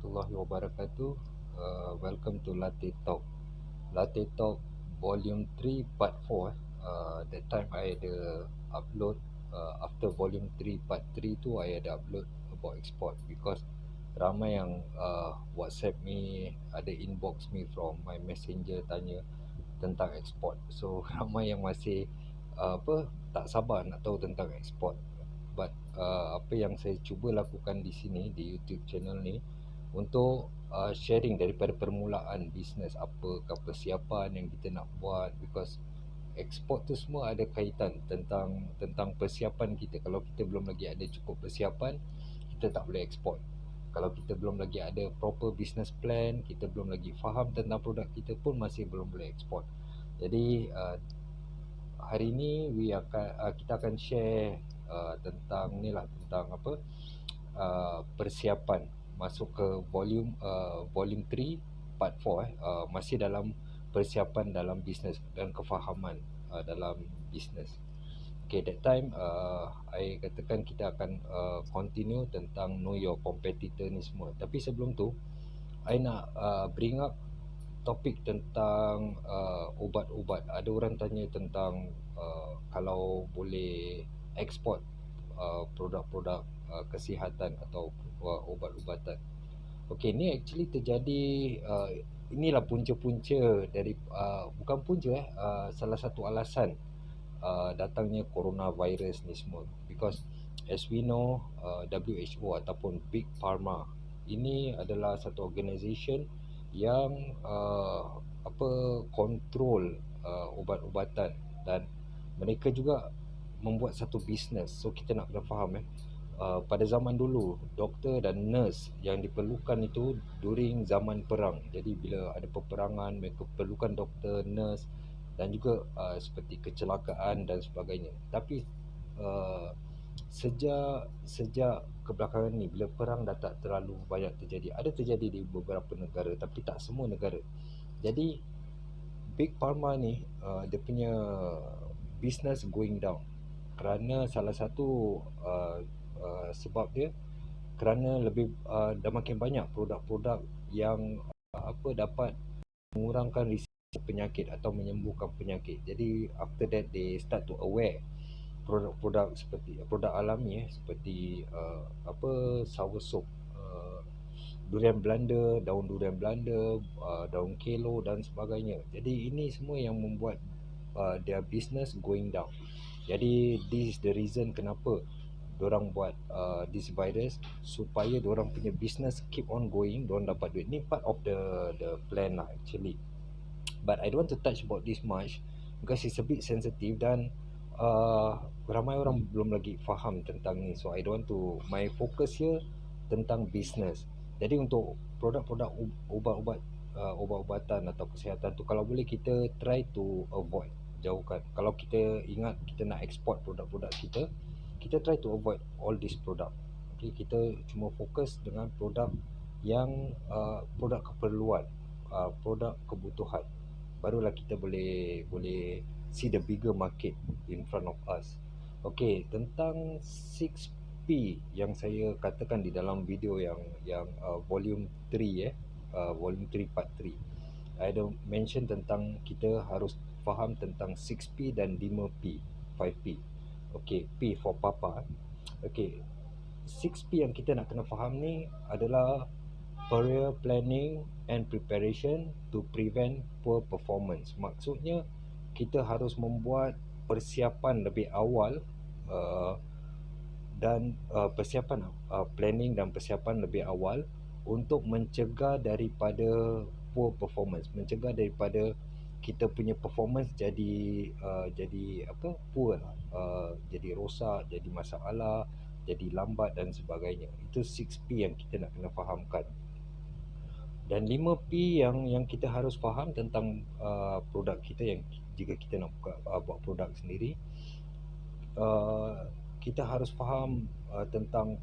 warahmatullahi wabarakatuh. Welcome to Latte Talk. Latte Talk Volume 3 Part 4. That time I ada upload after Volume 3 Part 3 tu I ada upload about export because ramai yang WhatsApp me, ada inbox me from my messenger tanya tentang export. So ramai yang masih tak sabar nak tahu tentang export. But apa yang saya cuba lakukan di sini di YouTube channel ni untuk sharing daripada permulaan bisnes, apakah persiapan yang kita nak buat, because ekspor tu semua ada kaitan tentang persiapan kita. Kalau kita belum lagi ada cukup persiapan, kita tak boleh ekspor. Kalau kita belum lagi ada proper business plan, kita belum lagi faham tentang produk kita pun masih belum boleh ekspor. Jadi hari ni kita akan share tentang ni lah, tentang persiapan masuk ke volume 3 part 4 masih dalam persiapan dalam bisnes dan kefahaman dalam bisnes. Okay, that time I katakan kita akan continue tentang know your competitor ni semua. Tapi sebelum tu I nak bring up topik tentang ubat-ubat. Ada orang tanya tentang kalau boleh ekspor produk-produk kesihatan atau ubat-ubatan. Okey, ni actually terjadi, inilah punca-punca dari bukan punca salah satu alasan datangnya coronavirus ni semua, because as we know WHO ataupun Big Pharma ini adalah satu organisation yang kontrol ubat-ubatan, dan mereka juga membuat satu bisnes. So kita nak kena faham pada zaman dulu doktor dan nurse yang diperlukan itu during zaman perang. Jadi bila ada peperangan mereka perlukan doktor, nurse, dan juga seperti kecelakaan dan sebagainya. Tapi sejak kebelakangan ni, bila perang dah tak terlalu banyak terjadi, ada terjadi di beberapa negara tapi tak semua negara. Jadi Big Pharma ni dia punya business going down kerana salah satu sebab dia kerana dah makin banyak produk-produk yang dapat mengurangkan risiko penyakit atau menyembuhkan penyakit. Jadi after that they start to aware produk-produk seperti produk alami seperti soursop, durian Belanda, daun durian Belanda, daun kelo dan sebagainya. Jadi ini semua yang membuat their business going down. Jadi this is the reason kenapa diorang buat this virus, supaya diorang punya business keep on going, diorang dapat duit. Ni part of the plan lah actually. But I don't want to touch about this much because it's a bit sensitive dan ramai orang belum lagi faham tentang ni. So I don't want to, my focus here tentang business. Jadi untuk produk-produk ubat-ubatan atau kesihatan tu, kalau boleh kita try to avoid, jauhkan. Kalau kita ingat kita nak export produk-produk kita, kita try to avoid all this product. Okay, kita cuma fokus dengan produk yang produk keperluan, produk kebutuhan. Barulah kita boleh see the bigger market in front of us. Okay, tentang 6P yang saya katakan di dalam video yang volume 3 volume 3 part 3, I ada mention tentang kita harus faham tentang 6P dan 5P, 5P. Okay, P for Papa. Okay, 6P yang kita nak kena faham ni adalah prior planning and preparation to prevent poor performance. Maksudnya kita harus membuat persiapan lebih awal dan persiapan planning dan persiapan lebih awal untuk mencegah daripada poor performance, mencegah daripada kita punya performance jadi poor lah, jadi rosak, jadi masalah, jadi lambat dan sebagainya. Itu 6P yang kita nak kena fahamkan. Dan 5P yang kita harus faham tentang produk kita, yang jika kita nak buat produk sendiri, kita harus faham tentang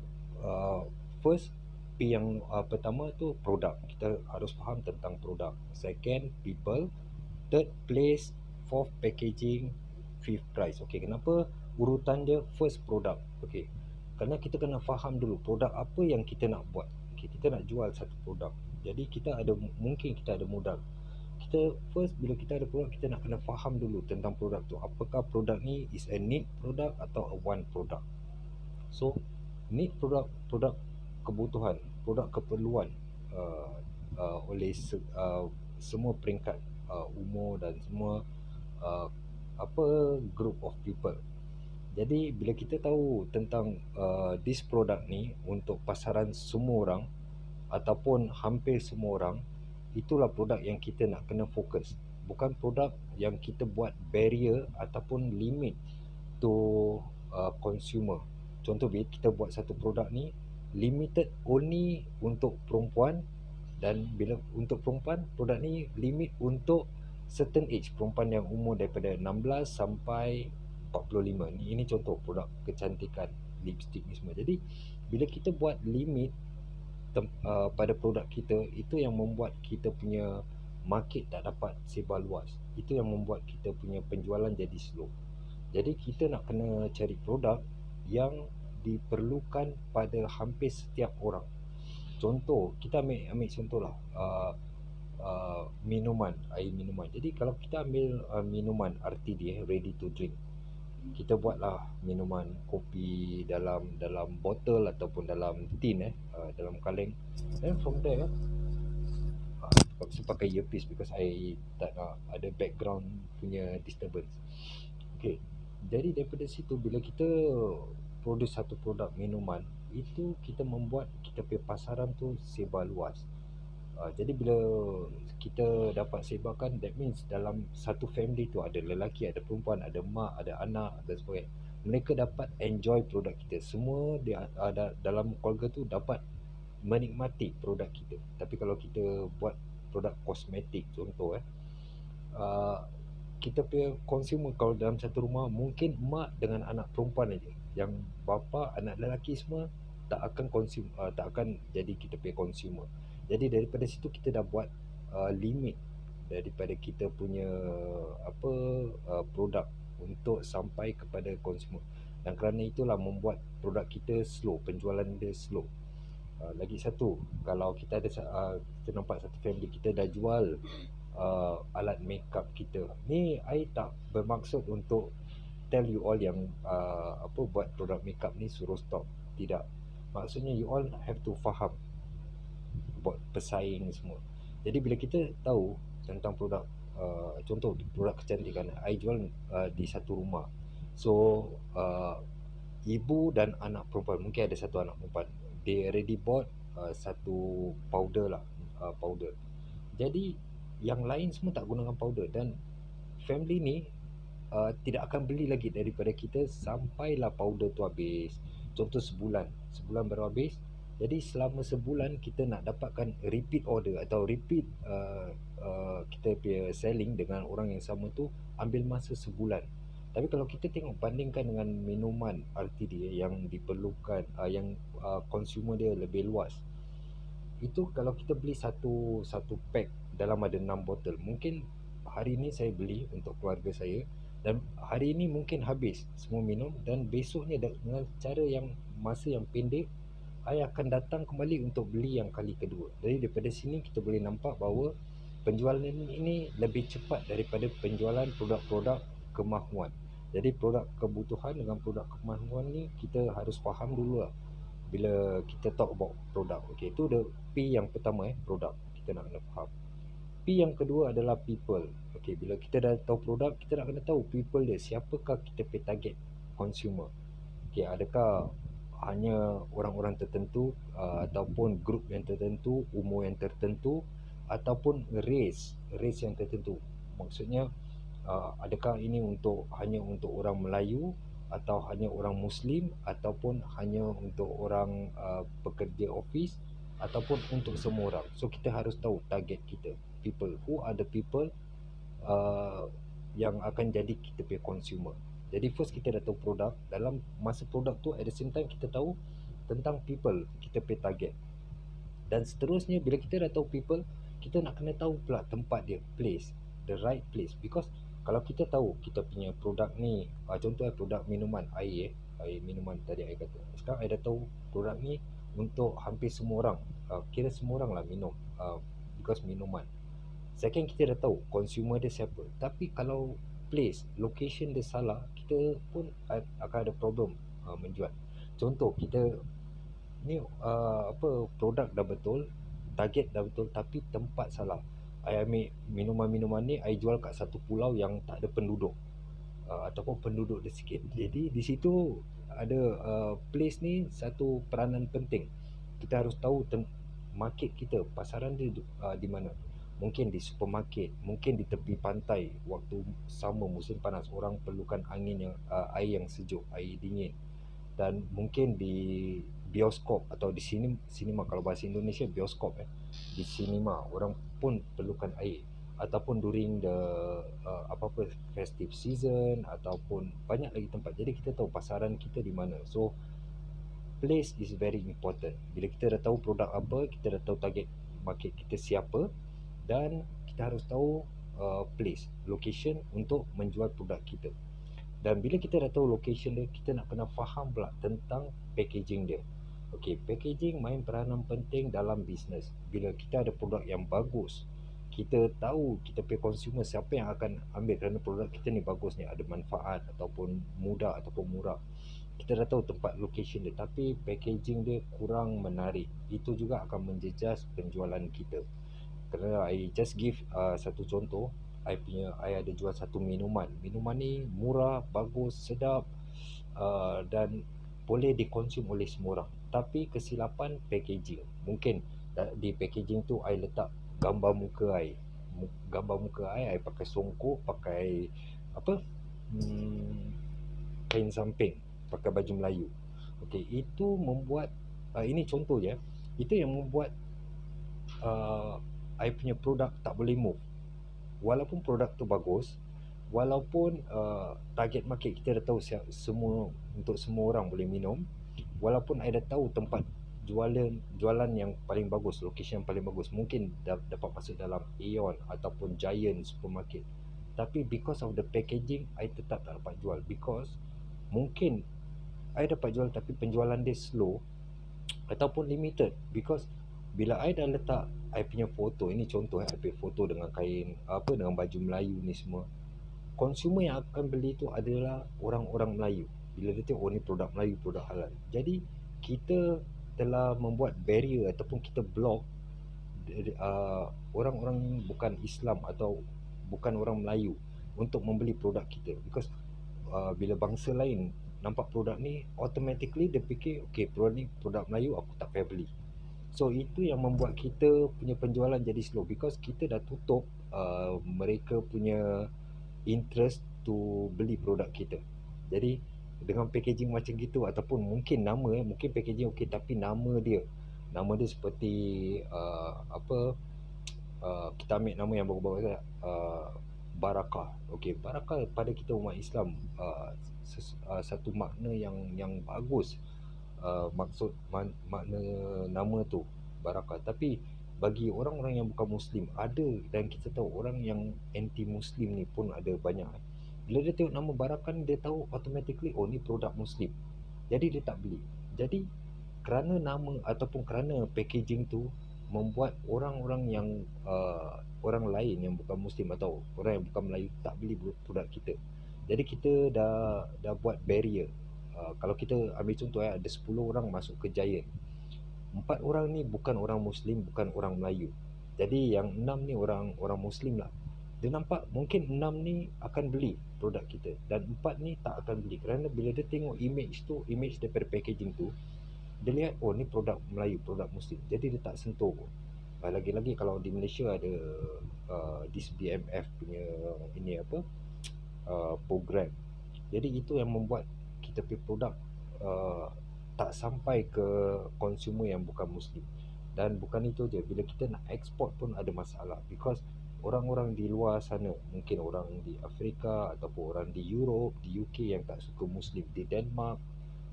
first P yang pertama tu produk. Kita harus faham tentang produk. Second, people. Third, place. Fourth, packaging. Fifth, price. Okay, kenapa urutan dia first product? Okay, kerana kita kena faham dulu produk apa yang kita nak buat. Okay, kita nak jual satu produk. Jadi mungkin kita ada modal. Kita first, bila kita ada produk, kita nak kena faham dulu tentang produk tu. Apakah produk ni is a need product atau a want product. So need produk kebutuhan, produk keperluan uh, oleh semua peringkat umur dan semua uh, group of people. Jadi bila kita tahu tentang this product ni untuk pasaran semua orang ataupun hampir semua orang, itulah produk yang kita nak kena fokus. Bukan produk yang kita buat barrier ataupun limit to consumer. Contoh, bila kita buat satu produk ni limited only untuk perempuan, dan bila untuk perempuan, produk ni limit untuk certain age, perempuan yang umur daripada 16 sampai 45. Ini contoh produk kecantikan, lipstick ni semua. Jadi bila kita buat limit pada produk kita, itu yang membuat kita punya market tak dapat sebar luas. Itu yang membuat kita punya penjualan jadi slow. Jadi kita nak kena cari produk yang diperlukan pada hampir setiap orang. Contoh, kita ambil contoh lah, minuman, air minuman. Jadi kalau kita ambil minuman RTD, ready to drink, kita buatlah minuman kopi dalam botol ataupun dalam tin, dalam kaleng. Then from there, saya pakai earpiece because I tak nak ada background punya disturbance. Okay, jadi daripada situ, bila kita produce satu produk minuman, itu kita membuat kita punya pasaran tu sebar luas. Jadi bila kita dapat sebarkan, that means dalam satu family tu ada lelaki, ada perempuan, ada mak, ada anak dan sebagainya. Mereka dapat enjoy produk kita. Semua dalam keluarga tu dapat menikmati produk kita. Tapi kalau kita buat produk kosmetik contoh, kita punya consumer kalau dalam satu rumah mungkin mak dengan anak perempuan aja, yang bapa anak lelaki semua tak akan tak akan jadi kita punya consumer. Jadi daripada situ kita dah buat limit daripada kita punya produk untuk sampai kepada consumer, dan kerana itulah membuat produk kita slow, penjualan dia slow. Lagi satu, kalau kita ada kita nampak satu family, kita dah jual alat makeup kita. Ni I tak bermaksud untuk tell you all yang buat produk makeup ni suruh stop. Tidak. Maksudnya you all have to faham buat pesaing semua. Jadi bila kita tahu tentang produk, contoh produk kecantikan, I jual di satu rumah. So ibu dan anak perempuan, mungkin ada satu anak perempuan, they already bought satu powder lah, powder. Jadi yang lain semua tak gunakan powder, dan family ni tidak akan beli lagi daripada kita sampailah powder tu habis. Contoh sebulan baru habis. Jadi selama sebulan kita nak dapatkan repeat order atau repeat kita punya selling dengan orang yang sama tu ambil masa sebulan. Tapi kalau kita tengok bandingkan dengan minuman RTD yang diperlukan, yang consumer dia lebih luas, itu kalau kita beli satu pack dalam ada 6 botol, mungkin hari ini saya beli untuk keluarga saya, dan hari ini mungkin habis semua minum, dan besoknya dengan cara yang masa yang pendek saya akan datang kembali untuk beli yang kali kedua. Jadi daripada sini kita boleh nampak bahawa penjualan ini lebih cepat daripada penjualan produk-produk kemahuan. Jadi produk kebutuhan dengan produk kemahuan ni kita harus faham dulu lah bila kita talk about produk. Okay, itu the P yang pertama, produk. Kita nak kena faham. P yang kedua adalah people. Okay, bila kita dah tahu produk, kita nak kena tahu people dia. Siapakah kita pay target consumer? Okay, adakah hanya orang-orang tertentu, ataupun grup yang tertentu, umur yang tertentu, ataupun race yang tertentu. Maksudnya adakah ini hanya untuk orang Melayu, atau hanya orang Muslim, ataupun hanya untuk orang pekerja office, ataupun untuk semua orang. So kita harus tahu target kita, people, who are the people yang akan jadi kita punya consumer. Jadi first kita dah tahu produk, dalam masa produk tu at the same time kita tahu tentang people, kita pay target. Dan seterusnya bila kita dah tahu people, kita nak kena tahu pula tempat dia, place, the right place. Because kalau kita tahu kita punya produk ni, contoh produk minuman air minuman tadi saya kata, sekarang saya dah tahu produk ni untuk hampir semua orang, kira semua orang lah minum, because minuman. Second, kita dah tahu consumer dia siapa. Tapi kalau place, location dia salah, kita pun akan ada problem menjual. Contoh, kita ni produk dah betul, target dah betul, tapi tempat salah. I ambil minuman-minuman ni, I jual kat satu pulau yang tak ada penduduk, ataupun penduduk dia sikit. Jadi di situ ada place ni satu peranan penting. Kita harus tahu market kita, pasaran dia di mana. Mungkin di supermarket, mungkin di tepi pantai waktu summer musim panas, orang perlukan angin yang air yang sejuk, air dingin. Dan mungkin di bioskop atau di sinema, kalau bahasa Indonesia bioskop, di sinema orang pun perlukan air, ataupun during the apa-apa festive season, ataupun banyak lagi tempat. Jadi kita tahu pasaran kita di mana. So place is very important. Bila kita dah tahu produk apa, kita dah tahu target market kita siapa, dan kita harus tahu place, location untuk menjual produk kita. Dan bila kita dah tahu location dia, kita nak kena faham pula tentang packaging dia. Okey, packaging main peranan penting dalam bisnes. Bila kita ada produk yang bagus, kita tahu kita punya consumer siapa yang akan ambil kerana produk kita ni bagus ni, ada manfaat ataupun mudah ataupun murah. Kita dah tahu tempat location dia, tapi packaging dia kurang menarik. Itu juga akan menjejas penjualan kita. Kerana I just give satu contoh, I ada jual satu minuman. Minuman ni murah, bagus, sedap, dan boleh dikonsum oleh semua orang. Tapi kesilapan packaging. Mungkin di packaging tu I letak gambar muka I. Gambar muka I pakai songkok, pakai apa? Kain samping, pakai baju Melayu. Okey, itu membuat ini contoh je. Itu yang membuat I punya produk tak boleh move. Walaupun produk tu bagus, walaupun target market kita dah tahu semua, untuk semua orang boleh minum, walaupun I dah tahu tempat jualan yang paling bagus, location yang paling bagus, mungkin dapat masuk dalam Aeon ataupun Giant supermarket, tapi because of the packaging, I tetap tak dapat jual. Because mungkin I dapat jual tapi penjualan dia slow ataupun limited. Because bila I dah letak I punya foto, ini contoh I punya foto dengan kain dengan baju Melayu ni semua, consumer yang akan beli tu adalah orang-orang Melayu. Bila dia tengok, oh ni produk Melayu, produk halal. Jadi kita telah membuat barrier ataupun kita block orang-orang bukan Islam atau bukan orang Melayu untuk membeli produk kita. Because bila bangsa lain nampak produk ni, automatically dia fikir, okay, produk ni produk Melayu, aku tak payah beli. So itu yang membuat kita punya penjualan jadi slow, because kita dah tutup mereka punya interest to beli produk kita. Jadi dengan packaging macam gitu, ataupun mungkin nama, mungkin packaging okey tapi nama dia seperti kita ambil nama yang bagus-bagus lah, Barakah. Okey, Barakah pada kita umat Islam satu makna yang bagus. Makna nama tu Barakah. Tapi bagi orang-orang yang bukan Muslim ada, dan kita tahu orang yang anti Muslim ni pun ada banyak. Bila dia tengok nama Barakah, dia tahu automatically, oh ni produk Muslim, jadi dia tak beli. Jadi kerana nama ataupun kerana packaging tu membuat orang-orang yang orang lain yang bukan Muslim atau orang yang bukan Melayu tak beli produk kita. Jadi kita dah buat barrier. Kalau kita ambil contoh, ada 10 orang masuk ke Giant, 4 orang ni bukan orang Muslim, bukan orang Melayu. Jadi yang 6 ni orang Muslim lah. Dia nampak mungkin 6 ni akan beli produk kita, dan 4 ni tak akan beli. Kerana bila dia tengok image tu, image daripada packaging tu, dia lihat, oh ni produk Melayu, produk Muslim, jadi dia tak sentuh. Lagi-lagi kalau di Malaysia ada this BMF punya ini program. Jadi itu yang membuat kita punya produk tak sampai ke consumer yang bukan Muslim. Dan bukan itu je, bila kita nak export pun ada masalah, because orang-orang di luar sana, mungkin orang di Afrika ataupun orang di Europe, di UK yang tak suka Muslim, di Denmark,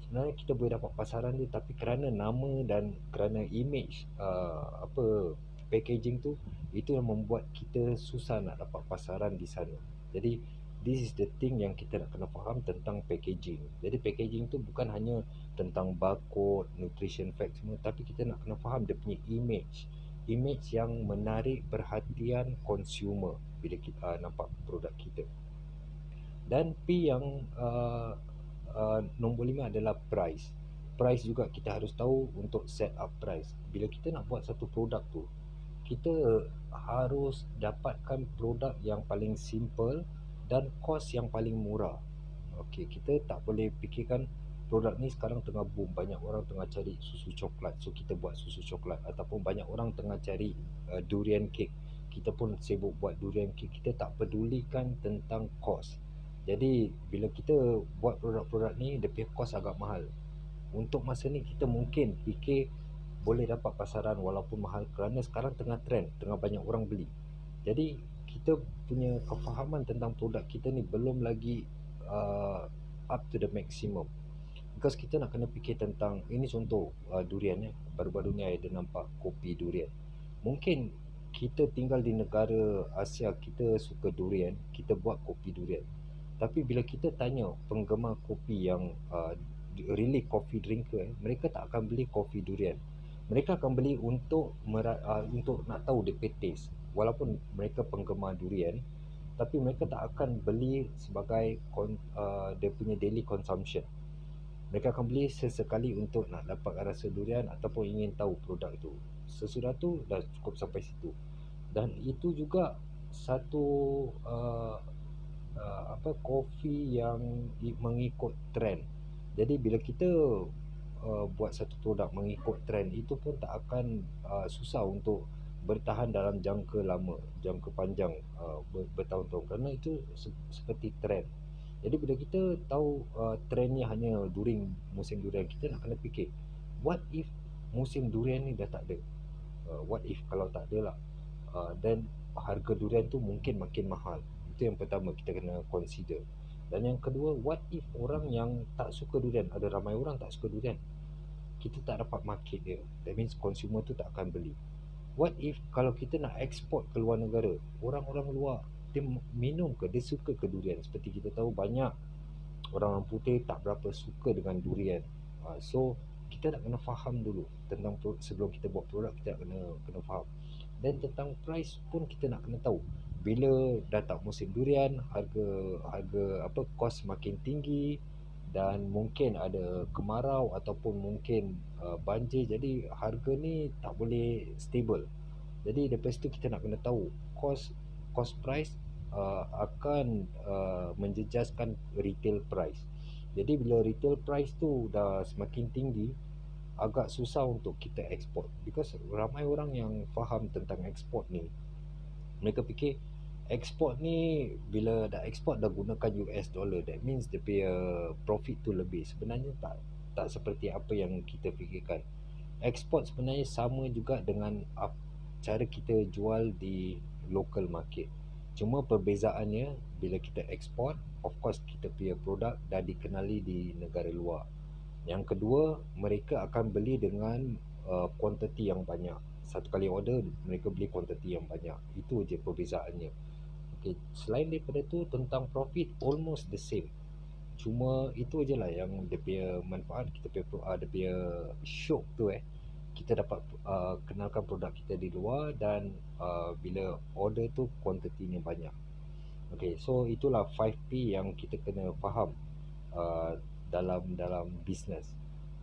sebenarnya kita boleh dapat pasaran dia, tapi kerana nama dan kerana image packaging tu, itu yang membuat kita susah nak dapat pasaran di sana. Jadi this is the thing yang kita nak kena faham tentang packaging. Jadi packaging tu bukan hanya tentang barcode, nutrition fact semua, tapi kita nak kena faham dia punya image yang menarik perhatian consumer bila kita nampak produk kita. Dan P yang nombor 5 adalah price. Price juga kita harus tahu untuk set up price. Bila kita nak buat satu produk tu, kita harus dapatkan produk yang paling simple dan kos yang paling murah. Okey, kita tak boleh fikirkan produk ni sekarang tengah boom, banyak orang tengah cari susu coklat, so kita buat susu coklat, ataupun banyak orang tengah cari durian cake, kita pun sibuk buat durian cake. Kita tak pedulikan tentang kos. Jadi bila kita buat produk-produk ni, dia punya kos agak mahal. Untuk masa ni kita mungkin fikir boleh dapat pasaran walaupun mahal, kerana sekarang tengah trend, tengah banyak orang beli. Jadi kita punya kefahaman tentang produk kita ni belum lagi up to the maximum. Because kita nak kena fikir tentang, ini contoh durian baru-baru ni ada nampak kopi durian. Mungkin kita tinggal di negara Asia, kita suka durian, kita buat kopi durian. Tapi bila kita tanya penggemar kopi yang really coffee drinker, mereka tak akan beli kopi durian. Mereka akan beli untuk nak tahu dia taste. Walaupun mereka penggemar durian, tapi mereka tak akan beli sebagai dia punya daily consumption. Mereka akan beli sesekali untuk nak dapat rasa durian ataupun ingin tahu produk itu. Sesudah tu dah cukup sampai situ. Dan itu juga satu kopi yang mengikut trend. Jadi bila kita buat satu produk mengikut trend, itu pun tak akan susah untuk bertahan dalam jangka lama, jangka panjang, bertahun-tahun, kerana itu seperti trend. Jadi bila kita tahu trendnya hanya during musim durian, kita nak kena fikir, what if musim durian ni dah tak ada? What if kalau tak ada lah, then harga durian tu mungkin makin mahal. Itu yang pertama kita kena consider. Dan yang kedua, what if orang yang tak suka durian, ada ramai orang tak suka durian, kita tak dapat market dia, that means consumer tu tak akan beli. What if kalau kita nak export ke luar negara, orang-orang luar dia minum ke, dia suka ke durian? Seperti kita tahu banyak orang putih tak berapa suka dengan durian. So kita nak kena faham dulu tentang sebelum kita buat produk, kita nak kena faham. Dan tentang price pun kita nak kena tahu. Bila dah tak musim durian, harga kos makin tinggi, dan mungkin ada kemarau ataupun mungkin banjir, jadi harga ni tak boleh stable. Jadi lepas tu kita nak kena tahu cost price akan menjejaskan retail price. Jadi bila retail price tu dah semakin tinggi, agak susah untuk kita export, because ramai orang yang faham tentang export ni, mereka fikir export ni bila dah export dah gunakan US dollar, that means dia punya profit tu lebih. Sebenarnya tak seperti apa yang kita fikirkan. Export sebenarnya sama juga dengan cara kita jual di local market. Cuma perbezaannya, bila kita export, of course kita punya produk dah dikenali di negara luar. Yang kedua, mereka akan beli dengan kuantiti yang banyak. Satu kali order, mereka beli kuantiti yang banyak. Itu je perbezaannya. Okay. Selain daripada tu, tentang profit almost the same. Cuma itu je lah yang dia punya manfaat, dia punya syok tu kita dapat kenalkan produk kita di luar, dan bila order tu kuantitinya banyak. Okay, so itulah 5P yang kita kena faham dalam business.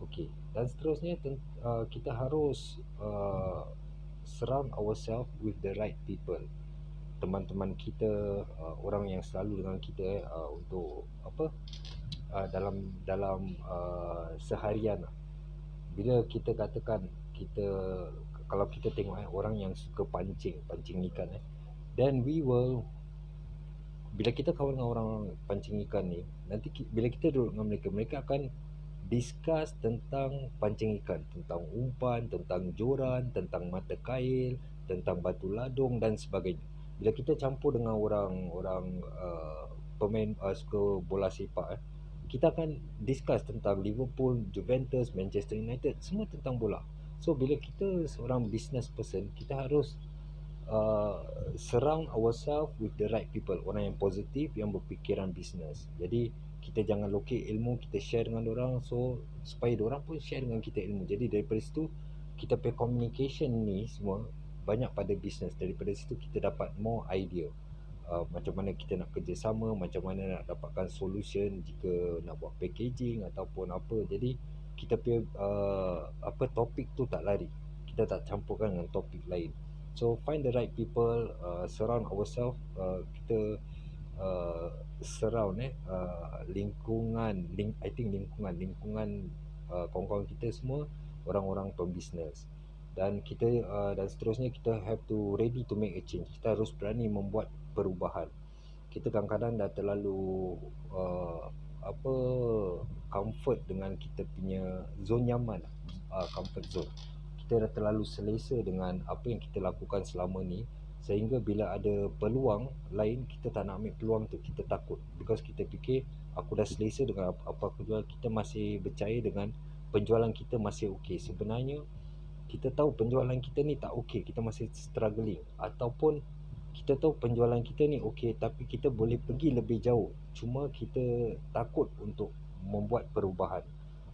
Okay, dan seterusnya kita harus surround ourselves with the right people. Teman-teman kita, orang yang selalu dengan kita untuk dalam seharian. Bila kita katakan kalau kita tengok orang yang suka pancing ikan, then bila kita kawan dengan orang pancing ikan ni, nanti bila kita duduk dengan mereka akan discuss tentang pancing ikan, tentang umpan, tentang joran, tentang mata kail, tentang batu ladung dan sebagainya. Bila kita campur dengan orang pemain suka bola sepak, kita akan discuss tentang Liverpool, Juventus, Manchester United, semua tentang bola. So bila kita seorang business person, kita harus surround ourselves with the right people, orang yang positif, yang berfikiran bisnes. Jadi kita jangan lokek ilmu, kita share dengan orang, so supaya orang pun share dengan kita ilmu. Jadi daripada situ kita pay communication ni semua banyak pada bisnes. Daripada situ kita dapat more idea, macam mana kita nak kerjasama, macam mana nak dapatkan solution jika nak buat packaging ataupun apa. Jadi kita punya topik tu tak lari, kita tak campurkan dengan topik lain. So find the right people, surround ourselves, kita surround lingkungan kawan-kawan kita semua orang-orang pembisnes. Dan kita dan seterusnya kita have to ready to make a change. Kita harus berani membuat perubahan. Kita kadang-kadang dah terlalu apa comfort dengan kita punya zone nyaman, comfort zone. Kita dah terlalu selesa dengan apa yang kita lakukan selama ni, sehingga bila ada peluang lain kita tak nak ambil peluang tu. Kita takut because kita fikir aku dah selesa dengan apa aku jual. Kita masih percaya dengan penjualan kita masih okey. Sebenarnya kita tahu penjualan kita ni tak okey, kita masih struggling, ataupun kita tahu penjualan kita ni okey tapi kita boleh pergi lebih jauh, cuma kita takut untuk membuat perubahan.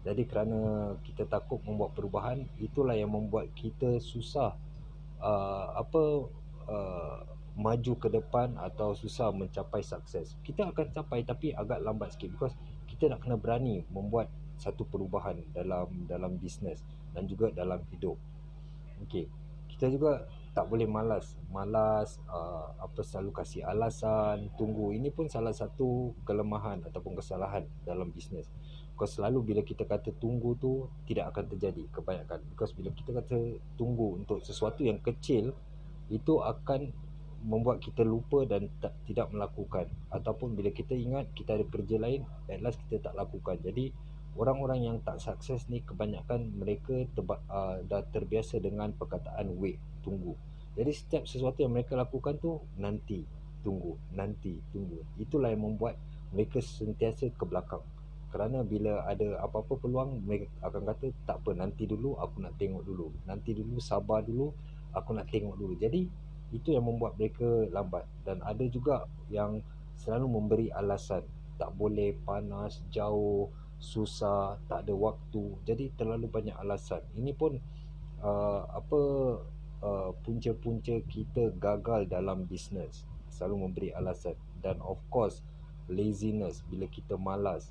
Jadi kerana kita takut membuat perubahan, itulah yang membuat kita susah apa maju ke depan atau susah mencapai sukses. Kita akan capai tapi agak lambat sikit because kita nak kena berani membuat satu perubahan dalam bisnes dan juga dalam hidup. Okey. Kita juga tak boleh malas selalu kasih alasan, tunggu. Ini pun salah satu kelemahan ataupun kesalahan dalam bisnes. Because selalu bila kita kata tunggu tu tidak akan terjadi kebanyakan. Because bila kita kata tunggu untuk sesuatu yang kecil, itu akan membuat kita lupa dan tidak melakukan. Ataupun bila kita ingat kita ada kerja lain, at last kita tak lakukan. Jadi orang-orang yang tak sukses ni kebanyakan mereka dah terbiasa dengan perkataan wait, tunggu. Jadi setiap sesuatu yang mereka lakukan tu nanti, tunggu, nanti, tunggu. Itulah yang membuat mereka sentiasa ke belakang. Kerana bila ada apa-apa peluang, mereka akan kata tak apa, nanti dulu, aku nak tengok dulu. Nanti dulu, sabar dulu, aku nak tengok dulu. Jadi itu yang membuat mereka lambat. Dan ada juga yang selalu memberi alasan, tak boleh, panas, jauh, susah, tak ada waktu. Jadi terlalu banyak alasan. Ini pun punca-punca kita gagal dalam bisnes, selalu memberi alasan. Dan of course laziness, bila kita malas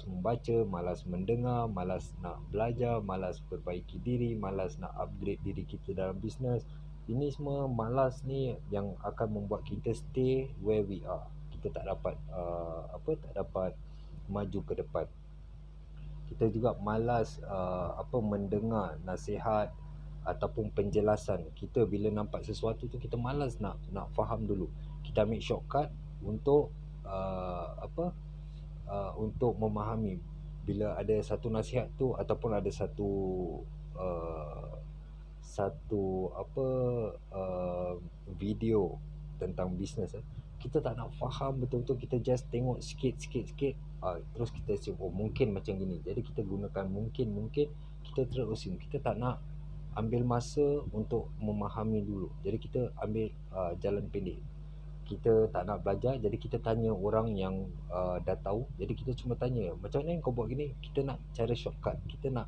membaca, malas mendengar, malas nak belajar, malas perbaiki diri, malas nak upgrade diri kita dalam bisnes. Ini semua malas ni yang akan membuat kita stay where we are. Kita tak dapat tak dapat maju ke depan. Kita juga malas mendengar nasihat ataupun penjelasan. Kita bila nampak sesuatu tu kita malas nak faham dulu. Kita ambil shortcut untuk untuk memahami. Bila ada satu nasihat tu ataupun ada satu video tentang bisnes, kita tak nak faham betul-betul, kita just tengok sikit, terus kita assume mungkin macam gini. Jadi kita gunakan mungkin, kita terus assume. Kita tak nak ambil masa untuk memahami dulu. Jadi kita ambil jalan pendek. Kita tak nak belajar, jadi kita tanya orang yang dah tahu. Jadi kita cuma tanya, macam mana kau buat gini? Kita nak cara shortcut. Kita nak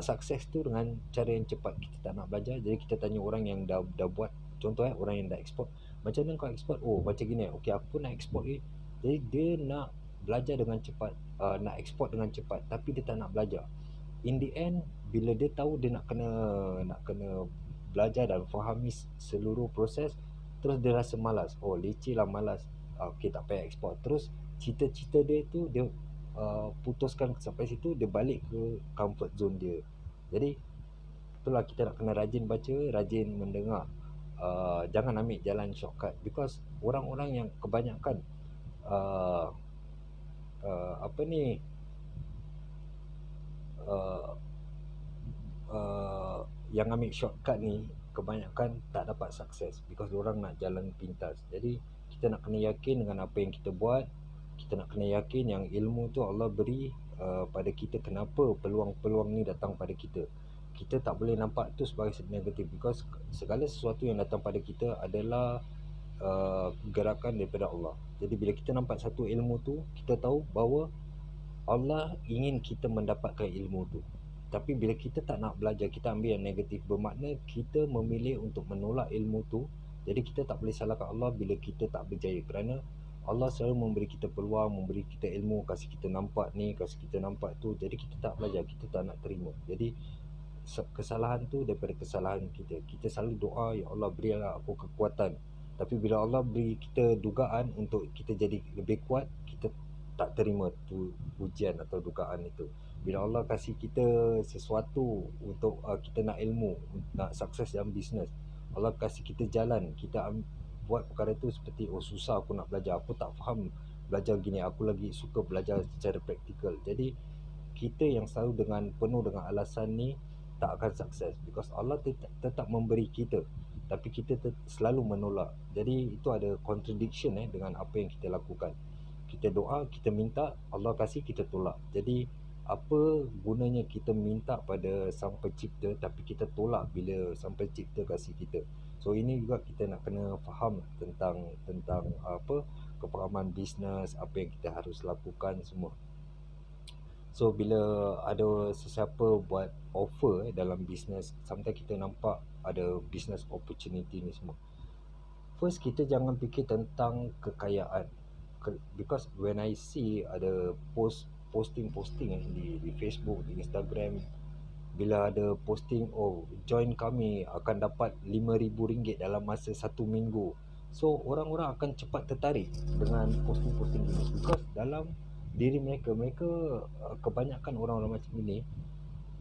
sukses tu dengan cara yang cepat. Kita tak nak belajar, jadi kita tanya orang yang dah buat. Contoh orang yang dah export, macam mana kau export? Macam gini. Okey, aku pun nak export ni. Jadi dia nak belajar dengan cepat, nak export dengan cepat, tapi dia tak nak belajar. In the end, bila dia tahu dia nak kena belajar dan fahami seluruh proses, terus dia rasa malas. Leceh lah, malas. Okey, tak payah export. Terus cita-cita dia tu dia putuskan sampai situ, dia balik ke comfort zone dia. Jadi itulah, kita nak kena rajin baca, rajin mendengar. Jangan ambil jalan shortcut, because orang-orang yang kebanyakan yang ambil shortcut ni kebanyakan tak dapat sukses, because orang nak jalan pintas. Jadi kita nak kena yakin dengan apa yang kita buat. Kita nak kena yakin yang ilmu tu Allah beri pada kita. Kenapa peluang-peluang ni datang pada kita? kita tak boleh nampak tu sebagai negatif, because segala sesuatu yang datang pada kita adalah gerakan daripada Allah. Jadi bila kita nampak satu ilmu tu, kita tahu bahawa Allah ingin kita mendapatkan ilmu tu. Tapi bila kita tak nak belajar, kita ambil yang negatif, bermakna kita memilih untuk menolak ilmu tu. Jadi kita tak boleh salahkan Allah bila kita tak berjaya, kerana Allah selalu memberi kita peluang, memberi kita ilmu, kasih kita nampak ni, kasih kita nampak tu. Jadi kita tak belajar, kita tak nak terima. Jadi kesalahan tu daripada kesalahan kita. Kita selalu doa, ya Allah berilah aku kekuatan. Tapi bila Allah beri kita dugaan untuk kita jadi lebih kuat, kita tak terima tu ujian atau dugaan itu. Bila Allah kasih kita sesuatu untuk kita nak ilmu, nak sukses dalam bisnes, Allah kasih kita jalan, kita buat perkara tu seperti, oh susah aku nak belajar, aku tak faham belajar gini, aku lagi suka belajar secara praktikal. Jadi kita yang selalu dengan penuh dengan alasan ni tak akan sukses, because Allah tetap memberi kita, tapi kita selalu menolak. Jadi itu ada contradiction dengan apa yang kita lakukan. Kita doa, kita minta, Allah kasih, kita tolak. Jadi apa gunanya kita minta pada Sang Pencipta tapi kita tolak bila Sang Pencipta kasih kita. So ini juga kita nak kena faham tentang apa, kefahaman bisnes, apa yang kita harus lakukan semua. So bila ada sesiapa buat offer dalam bisnes, sometimes kita nampak ada business opportunity ni semua. First, kita jangan fikir tentang kekayaan, because when I see ada posting di Facebook, di Instagram, bila ada posting, oh join kami akan dapat RM5,000 dalam masa 1 minggu. So orang-orang akan cepat tertarik dengan posting-posting ini, because dalam diri mereka kebanyakan orang-orang macam ini,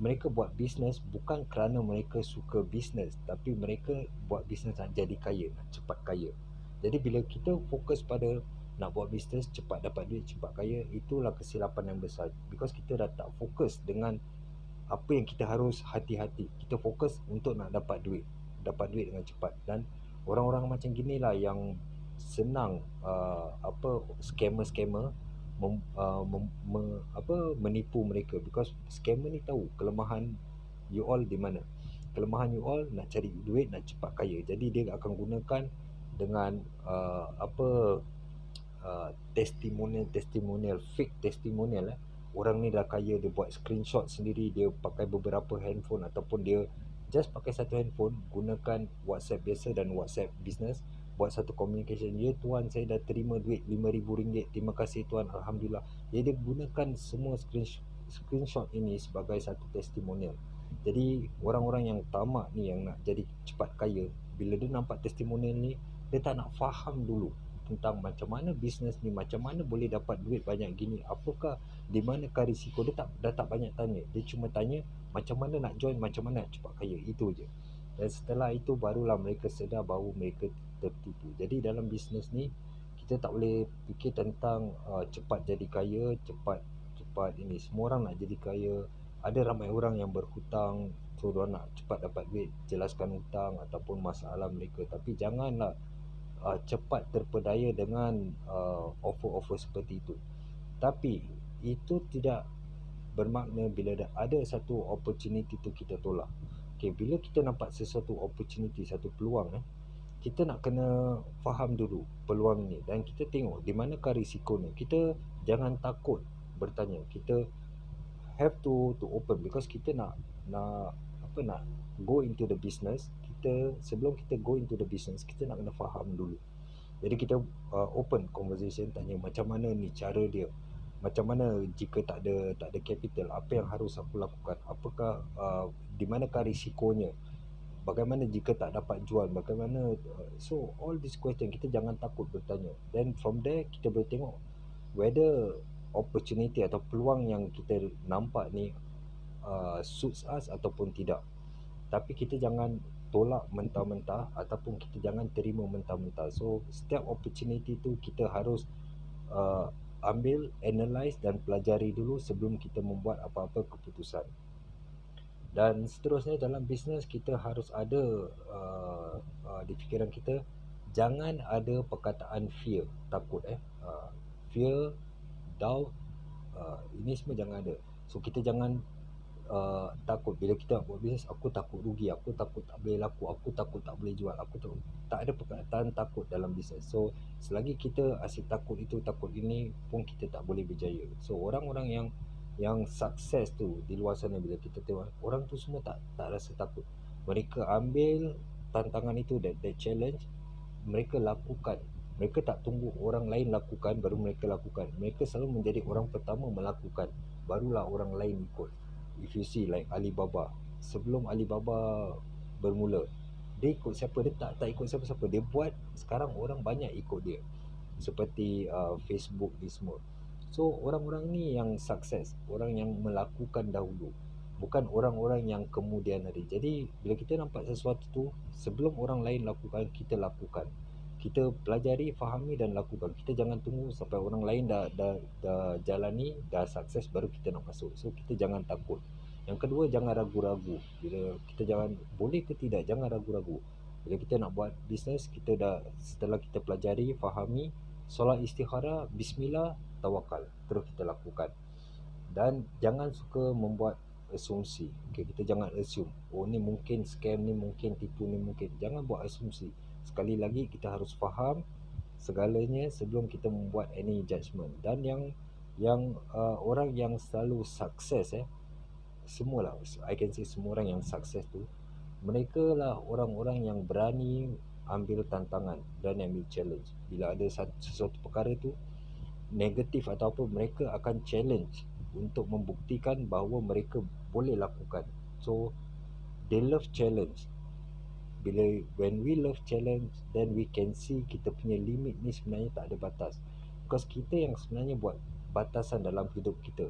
mereka buat bisnes bukan kerana mereka suka bisnes, tapi mereka buat bisnes nak jadi kaya, nak cepat kaya. Jadi bila kita fokus pada nak buat bisnes cepat dapat duit, cepat kaya, itulah kesilapan yang besar, because kita dah tak fokus dengan apa yang kita harus hati-hati. Kita fokus untuk nak dapat duit dengan cepat. Dan orang-orang macam gini lah yang senang scammer menipu mereka, because scammer ni tahu kelemahan you all di mana. Kelemahan you all nak cari duit, nak cepat kaya. Jadi dia akan gunakan dengan testimonial, fake testimonial. Orang ni dah kaya, dia buat screenshot sendiri, dia pakai beberapa handphone, ataupun dia just pakai satu handphone, gunakan WhatsApp biasa dan WhatsApp business, buat satu communication. Ya tuan, saya dah terima duit RM5,000, terima kasih tuan, Alhamdulillah. Jadi dia gunakan semua screenshot ini sebagai satu testimonial. Jadi orang-orang yang tamak ni, yang nak jadi cepat kaya, bila dia nampak testimonial ni, dia tak nak faham dulu tentang macam mana bisnes ni, macam mana boleh dapat duit banyak gini, apakah, di manakah risiko. Dia dah tak banyak tanya, dia cuma tanya macam mana nak join, macam mana nak cepat kaya, itu je. Dan setelah itu barulah mereka sedar bahawa mereka tertipu. Jadi dalam bisnes ni kita tak boleh fikir tentang cepat jadi kaya, cepat ini. Semua orang nak jadi kaya. Ada ramai orang yang berhutang, so dia nak cepat dapat duit, jelaskan hutang ataupun masalah mereka. Tapi janganlah cepat terpedaya dengan offer-offer seperti itu. Tapi itu tidak bermakna bila ada satu opportunity tu kita tolak. Okay, bila kita nampak sesuatu opportunity, satu peluang, kita nak kena faham dulu peluang ni, dan kita tengok di manakah risikonya. Kita jangan takut bertanya, kita have to open, because kita nak go into the business. Sebelum kita go into the business, kita nak kena faham dulu. Jadi kita open conversation, tanya macam mana ni cara dia, macam mana jika tak ada capital, apa yang harus aku lakukan, apakah di manakah risikonya, bagaimana jika tak dapat jual, bagaimana. So all this question, kita jangan takut bertanya. Then from there kita boleh tengok whether opportunity atau peluang yang kita nampak ni suits us ataupun tidak. Tapi kita jangan tolak mentah-mentah, ataupun kita jangan terima mentah-mentah. So setiap opportunity tu kita harus ambil, analyze dan pelajari dulu sebelum kita membuat apa-apa keputusan. Dan seterusnya dalam bisnes, kita harus ada di fikiran kita, jangan ada perkataan fear, takut fear, doubt, ini semua jangan ada. So kita jangan takut bila kita nak buat bisnes. Aku takut rugi, aku takut tak boleh laku, aku takut tak boleh jual, aku tak ada perkataan takut dalam bisnes. So selagi kita asyik takut itu takut ini pun kita tak boleh berjaya. So orang-orang yang sukses tu di luar sana, bila kita tengok orang tu semua tak rasa takut. Mereka ambil tantangan itu, that challenge, mereka lakukan. Mereka tak tunggu orang lain lakukan baru mereka lakukan. Mereka selalu menjadi orang pertama melakukan, barulah orang lain ikut. If you see like Alibaba, sebelum Alibaba bermula, dia ikut siapa? Dia tak ikut siapa-siapa. Dia buat, sekarang orang banyak ikut dia. Seperti Facebook ni semua. So orang-orang ni yang sukses, orang yang melakukan dahulu, bukan orang-orang yang kemudian hari. Jadi bila kita nampak sesuatu tu, sebelum orang lain lakukan, kita lakukan. Kita pelajari, fahami dan lakukan. Kita jangan tunggu sampai orang lain dah jalani, dah sukses baru kita nak masuk. So kita jangan takut. Yang kedua, jangan ragu-ragu. Bila kita jangan, boleh ke tidak, jangan ragu-ragu. Bila kita nak buat bisnes, kita dah, setelah kita pelajari, fahami, solat istikharah, bismillah, tawakal, terus kita lakukan. Dan jangan suka membuat asumsi. Okay, kita jangan assume, oh ni mungkin scam, ni mungkin tipu, ni mungkin. Jangan buat asumsi. Sekali lagi, kita harus faham segalanya sebelum kita membuat any judgement. Dan yang orang yang selalu sukses, semualah, I can say semua orang yang sukses tu, mereka lah orang-orang yang berani ambil tantangan dan ambil challenge. Bila ada sesuatu perkara tu negatif atau apa, mereka akan challenge untuk membuktikan bahawa mereka boleh lakukan. So they love challenge. Bila when we love challenge, then we can see kita punya limit ni sebenarnya tak ada batas. Because kita yang sebenarnya buat batasan dalam hidup kita.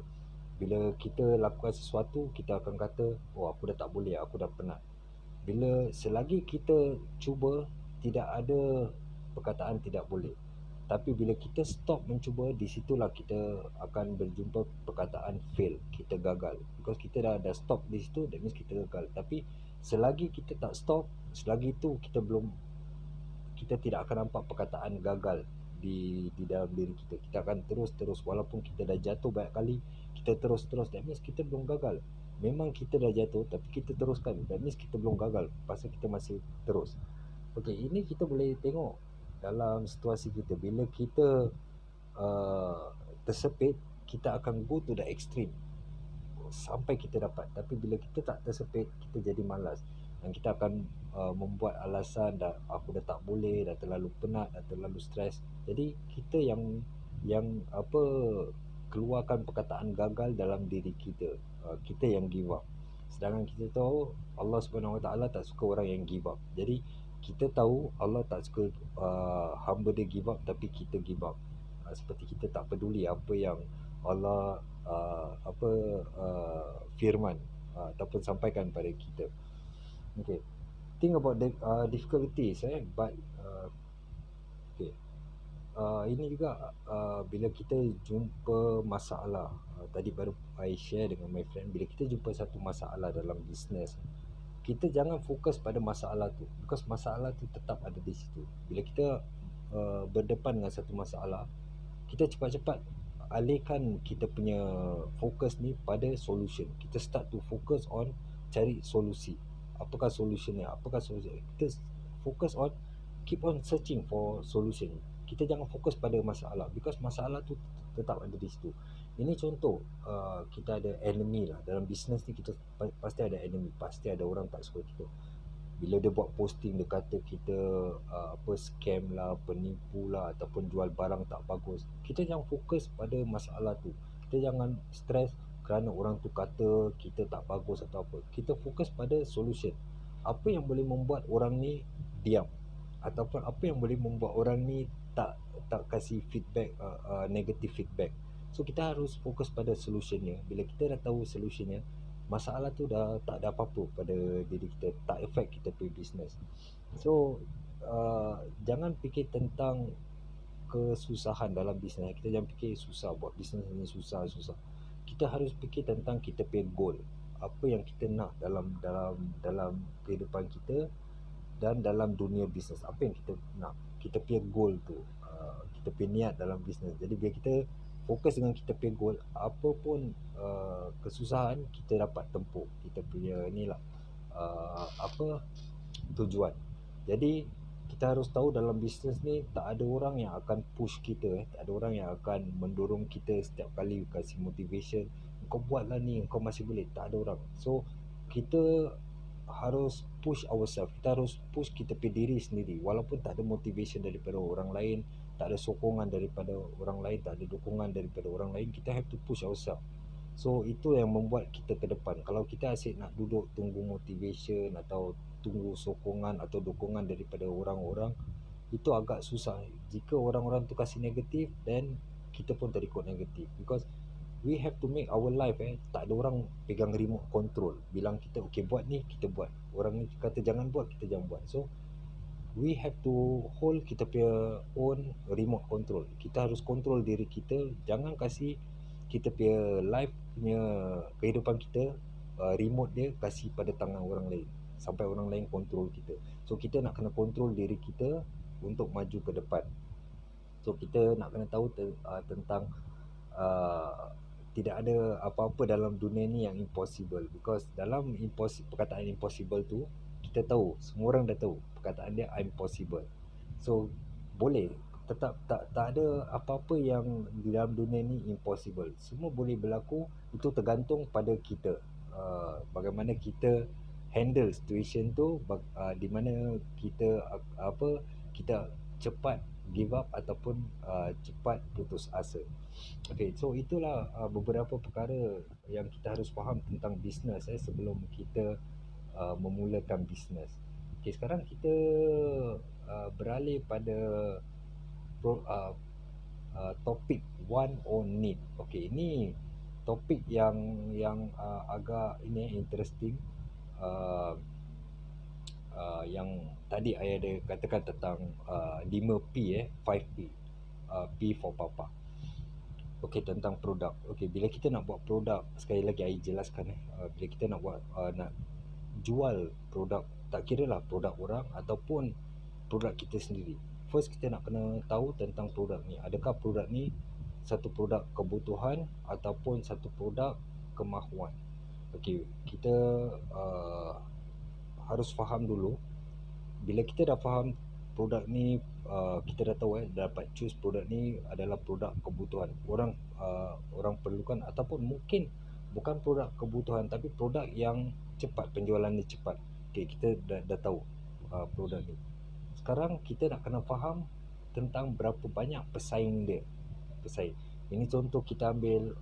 Bila kita lakukan sesuatu, kita akan kata, oh aku dah tak boleh, aku dah penat. Bila selagi kita cuba, tidak ada perkataan tidak boleh. Tapi bila kita stop mencuba, di situlah kita akan berjumpa perkataan fail, kita gagal. Because kita dah stop di situ, that means kita gagal. Tapi selagi kita tak stop, selagi itu kita tidak akan nampak perkataan gagal di dalam diri kita. Kita akan terus walaupun kita dah jatuh banyak kali, kita terus, that means kita belum gagal. Memang kita dah jatuh tapi kita teruskan, that means kita belum gagal, pasal kita masih terus. Okey, ini kita boleh tengok dalam situasi kita. Bila kita uh, tersepit, kita akan go to the extreme sampai kita dapat. Tapi bila kita tak tersepit, kita jadi malas dan kita akan membuat alasan, dah aku dah tak boleh, dah terlalu penat, dah terlalu stres. Jadi kita yang apa, keluarkan perkataan gagal dalam diri kita. Kita yang give up. Sedangkan kita tahu Allah Subhanahu Wa Taala tak suka orang yang give up. Jadi kita tahu Allah tak suka hamba dia give up, tapi kita give up. Seperti kita tak peduli apa yang Allah firman ataupun sampaikan pada kita. Okay, think about the difficulties, but okay, ini juga bila kita jumpa masalah, tadi baru I share dengan my friend, bila kita jumpa satu masalah dalam bisnes, kita jangan fokus pada masalah tu, because masalah tu tetap ada di situ. Bila kita berdepan dengan satu masalah, kita cepat-cepat alihkan kita punya fokus ni pada solution. Kita start to focus on cari solusi. Apakah solutionnya? Kita focus on, keep on searching for solution. Kita jangan fokus pada masalah, because masalah tu tetap ada di situ. Ini contoh, kita ada enemy lah dalam bisnes ni. Kita pasti ada enemy, pasti ada orang tak suka kita. Bila dia buat posting, dia kata kita scam lah, penipu lah, ataupun jual barang tak bagus, kita jangan fokus pada masalah tu. Kita jangan stres kerana orang tu kata kita tak bagus atau apa. Kita fokus pada solution. Apa yang boleh membuat orang ni diam, ataupun apa yang boleh membuat orang ni tak kasih feedback, negative feedback. So kita harus fokus pada solutionnya. Bila kita dah tahu solutionnya, masalah tu dah tak ada apa-apa pada diri kita, tak affect kita punya business. So jangan fikir tentang kesusahan dalam bisnes. Kita jangan fikir susah, buat bisnes ni susah. Kita harus fikir tentang kita punya goal, apa yang kita nak dalam kehidupan kita dan dalam dunia bisnes. Apa yang kita nak, kita punya goal tu, kita punya niat dalam bisnes. Jadi bila kita fokus dengan kita punya goal, apa pun kesusahan kita dapat tempuh kita punya ni lah, apa, tujuan. Jadi kita harus tahu dalam bisnes ni tak ada orang yang akan push kita, tak ada orang yang akan mendorong kita setiap kali kasih motivation, kau buatlah ni, kau masih boleh. Tak ada orang. So kita harus push ourselves, kita harus push kita punya diri sendiri walaupun tak ada motivation daripada orang lain, tak ada sokongan daripada orang lain, tak ada dukungan daripada orang lain, kita have to push ourselves. So itu yang membuat kita ke depan. Kalau kita asyik nak duduk tunggu motivation atau tunggu sokongan atau dukungan daripada orang-orang, itu agak susah. Jika orang-orang tu kasih negatif, then kita pun terikut negatif, because we have to make our life, tak ada orang pegang remote control bilang kita okay buat ni, kita buat. Orang ni kata jangan buat, kita jangan buat. So we have to hold kita punya own remote control. Kita harus control diri kita, jangan kasih kita punya life punya kehidupan kita, remote dia kasih pada tangan orang lain sampai orang lain control kita. So kita nak kena control diri kita untuk maju ke depan. So kita nak kena tahu tentang uh, tidak ada apa-apa dalam dunia ni yang impossible, because dalam perkataan impossible tu kita tahu, semua orang dah tahu perkataan dia impossible. So boleh, tetap tak ada apa-apa yang di dalam dunia ni impossible, semua boleh berlaku. Itu tergantung pada kita, bagaimana kita handle situation tu, di mana kita kita cepat give up ataupun cepat putus asa. Okay, so itulah beberapa perkara yang kita harus faham tentang bisnes sebelum kita memulakan bisnes. Okay, sekarang kita beralih pada pro, uh, topik want or need. Okay, ini topik yang agak ini interesting. Uh, yang tadi saya ada katakan tentang 5P, 5P, P for Papa. Okey, tentang produk. Okey, bila kita nak buat produk, sekali lagi saya jelaskan, bila kita nak buat nak jual produk, tak kira lah produk orang ataupun produk kita sendiri. First kita nak kena tahu tentang produk ni. Adakah produk ni satu produk kebutuhan ataupun satu produk kemahuan. Okey, kita harus faham dulu. Bila kita dah faham produk ni, kita dah tahu dapat choose produk ni adalah produk kebutuhan orang perlukan, ataupun mungkin bukan produk kebutuhan tapi produk yang cepat, penjualan dia cepat. Okay, kita dah tahu produk ni. Sekarang kita nak kena faham tentang berapa banyak pesaing dia. Pesaing ini contoh, kita ambil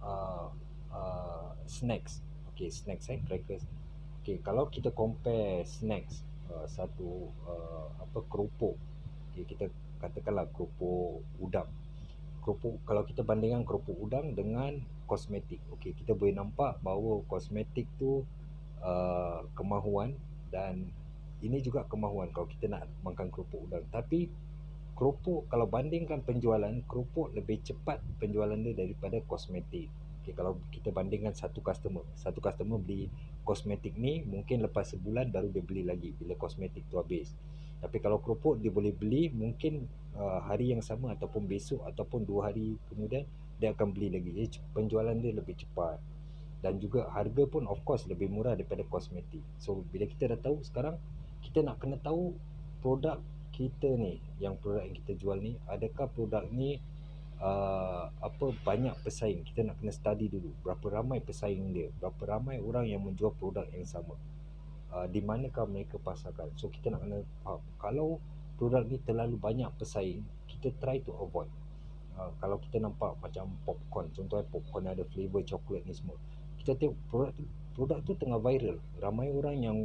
snacks. Okay, snacks, crackers. Okay, kalau kita compare snacks, satu keropok, okay, kita katakanlah keropok udang. Keropok, kalau kita bandingkan keropok udang dengan kosmetik, okay, kita boleh nampak bahawa kosmetik tu kemahuan, dan ini juga kemahuan kalau kita nak makan keropok udang. Tapi keropok, kalau bandingkan penjualan, keropok lebih cepat penjualan dia daripada kosmetik. Okay, kalau kita bandingkan satu customer beli kosmetik ni, mungkin lepas sebulan baru dia beli lagi bila kosmetik tu habis. Tapi kalau keropok dia boleh beli mungkin hari yang sama ataupun besok ataupun 2 hari kemudian dia akan beli lagi. Jadi penjualan dia lebih cepat, dan juga harga pun of course lebih murah daripada kosmetik. So bila kita dah tahu, sekarang kita nak kena tahu produk kita ni, yang produk yang kita jual ni, adakah produk ni banyak pesaing. Kita nak kena study dulu berapa ramai pesaing dia, berapa ramai orang yang menjual produk yang sama, di manakah mereka pasarkan. So kita nak kena faham, kalau produk ni terlalu banyak pesaing, kita try to avoid. Kalau kita nampak macam popcorn, contohnya popcorn ada flavor coklat ni semua, kita tengok produk tu tengah viral, ramai orang yang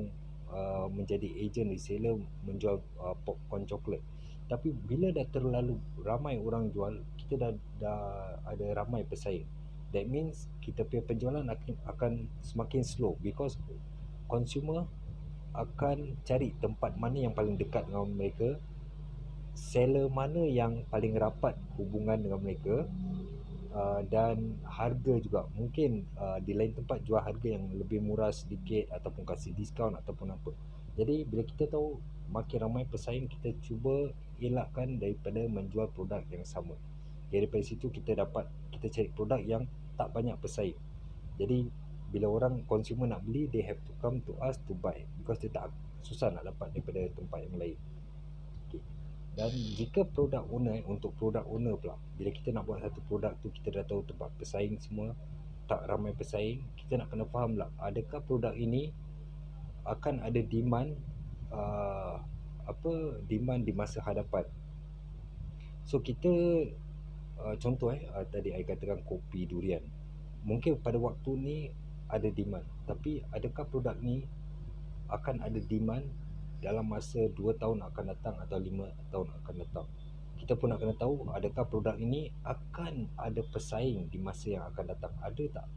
menjadi agent reseller menjual popcorn coklat. Tapi bila dah terlalu ramai orang jual, kita dah ada ramai pesaing, that means kita punya penjualan akan semakin slow, because consumer akan cari tempat mana yang paling dekat dengan mereka, seller mana yang paling rapat hubungan dengan mereka, dan harga juga. Mungkin di lain tempat jual harga yang lebih murah sedikit ataupun kasih diskaun ataupun apa. Jadi bila kita tahu makin ramai pesaing, kita cuba elakkan daripada menjual produk yang sama. Daripada situ kita cari produk yang tak banyak pesaing. Jadi bila orang consumer nak beli, they have to come to us to buy, because dia tak susah nak dapat daripada tempat yang lain. Okay. Dan jika produk owner, untuk produk owner pula, bila kita nak buat satu produk tu, kita dah tahu tempat pesaing semua, tak ramai pesaing, kita nak kena faham lah, adakah produk ini akan ada demand, uh, demand di masa hadapan. So kita, contoh tadi saya katakan kopi durian, mungkin pada waktu ni ada demand, tapi adakah produk ni akan ada demand dalam masa 2 tahun akan datang atau 5 tahun akan datang? Kita pun nak kena tahu, adakah produk ini akan ada pesaing di masa yang akan datang. Ada tak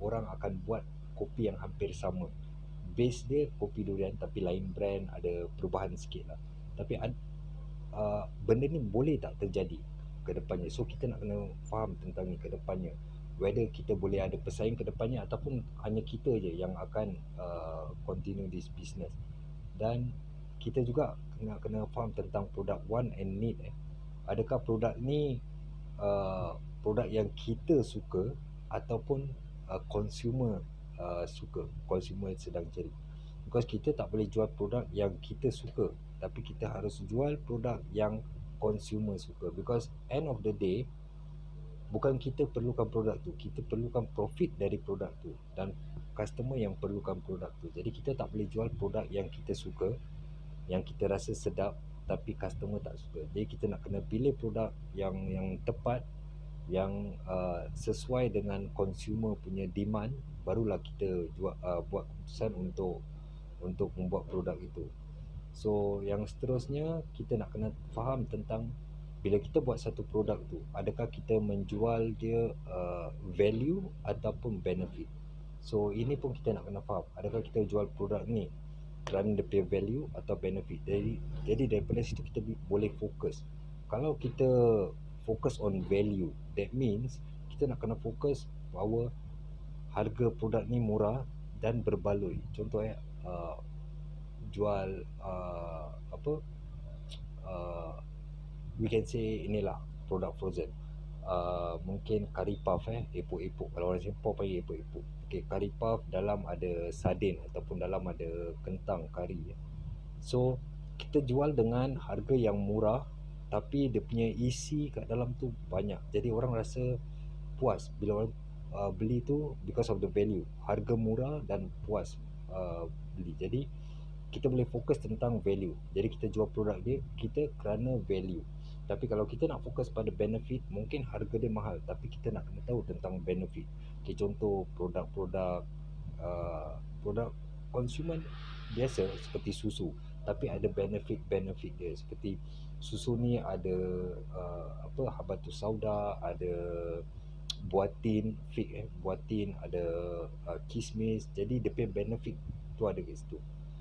orang akan buat kopi yang hampir sama, base dia kopi durian tapi lain brand, ada perubahan sikit lah, tapi benda ni boleh tak terjadi ke depannya. So kita nak kena faham tentang ni ke depannya, whether kita boleh ada pesaing ke depannya ataupun hanya kita je yang akan continue this business. Dan kita juga kena faham tentang produk want and need. Adakah produk ni produk yang kita suka ataupun consumer suka, consumer sedang cari. Because kita tak boleh jual produk yang kita suka, tapi kita harus jual produk yang consumer suka. Because end of the day, bukan kita perlukan produk tu, kita perlukan profit dari produk tu, dan customer yang perlukan produk tu. Jadi kita tak boleh jual produk yang kita suka, yang kita rasa sedap, tapi customer tak suka. Jadi kita nak kena pilih produk yang tepat, yang sesuai dengan consumer punya demand, barulah kita buat keputusan untuk membuat produk itu. So yang seterusnya, kita nak kena faham tentang bila kita buat satu produk tu, adakah kita menjual dia value ataupun benefit. So ini pun kita nak kena faham, adakah kita jual produk ni kerana dia punya value atau benefit. Jadi daripada situ kita boleh fokus. Kalau kita fokus on value, that means kita nak kena fokus bahawa harga produk ni murah dan berbaloi. Contoh jual we can say inilah produk frozen, mungkin curry puff, epok-epok, kalau orang Singapore panggil epok-epok. Okay, curry puff dalam ada sardin ataupun dalam ada kentang kari. So kita jual dengan harga yang murah, tapi dia punya isi kat dalam tu banyak, jadi orang rasa puas bila orang beli tu, because of the value, harga murah dan puas beli. Jadi kita boleh fokus tentang value. Jadi kita jual produk dia kita kerana value. Tapi kalau kita nak fokus pada benefit, mungkin harga dia mahal, tapi kita nak kena tahu tentang benefit. Okay, contoh produk-produk produk konsumen biasa seperti susu, tapi ada benefit dia. Seperti susu ni ada habatus sauda, ada buatin, buatin, ada kismis. Jadi dia punya benefit tu ada kat situ.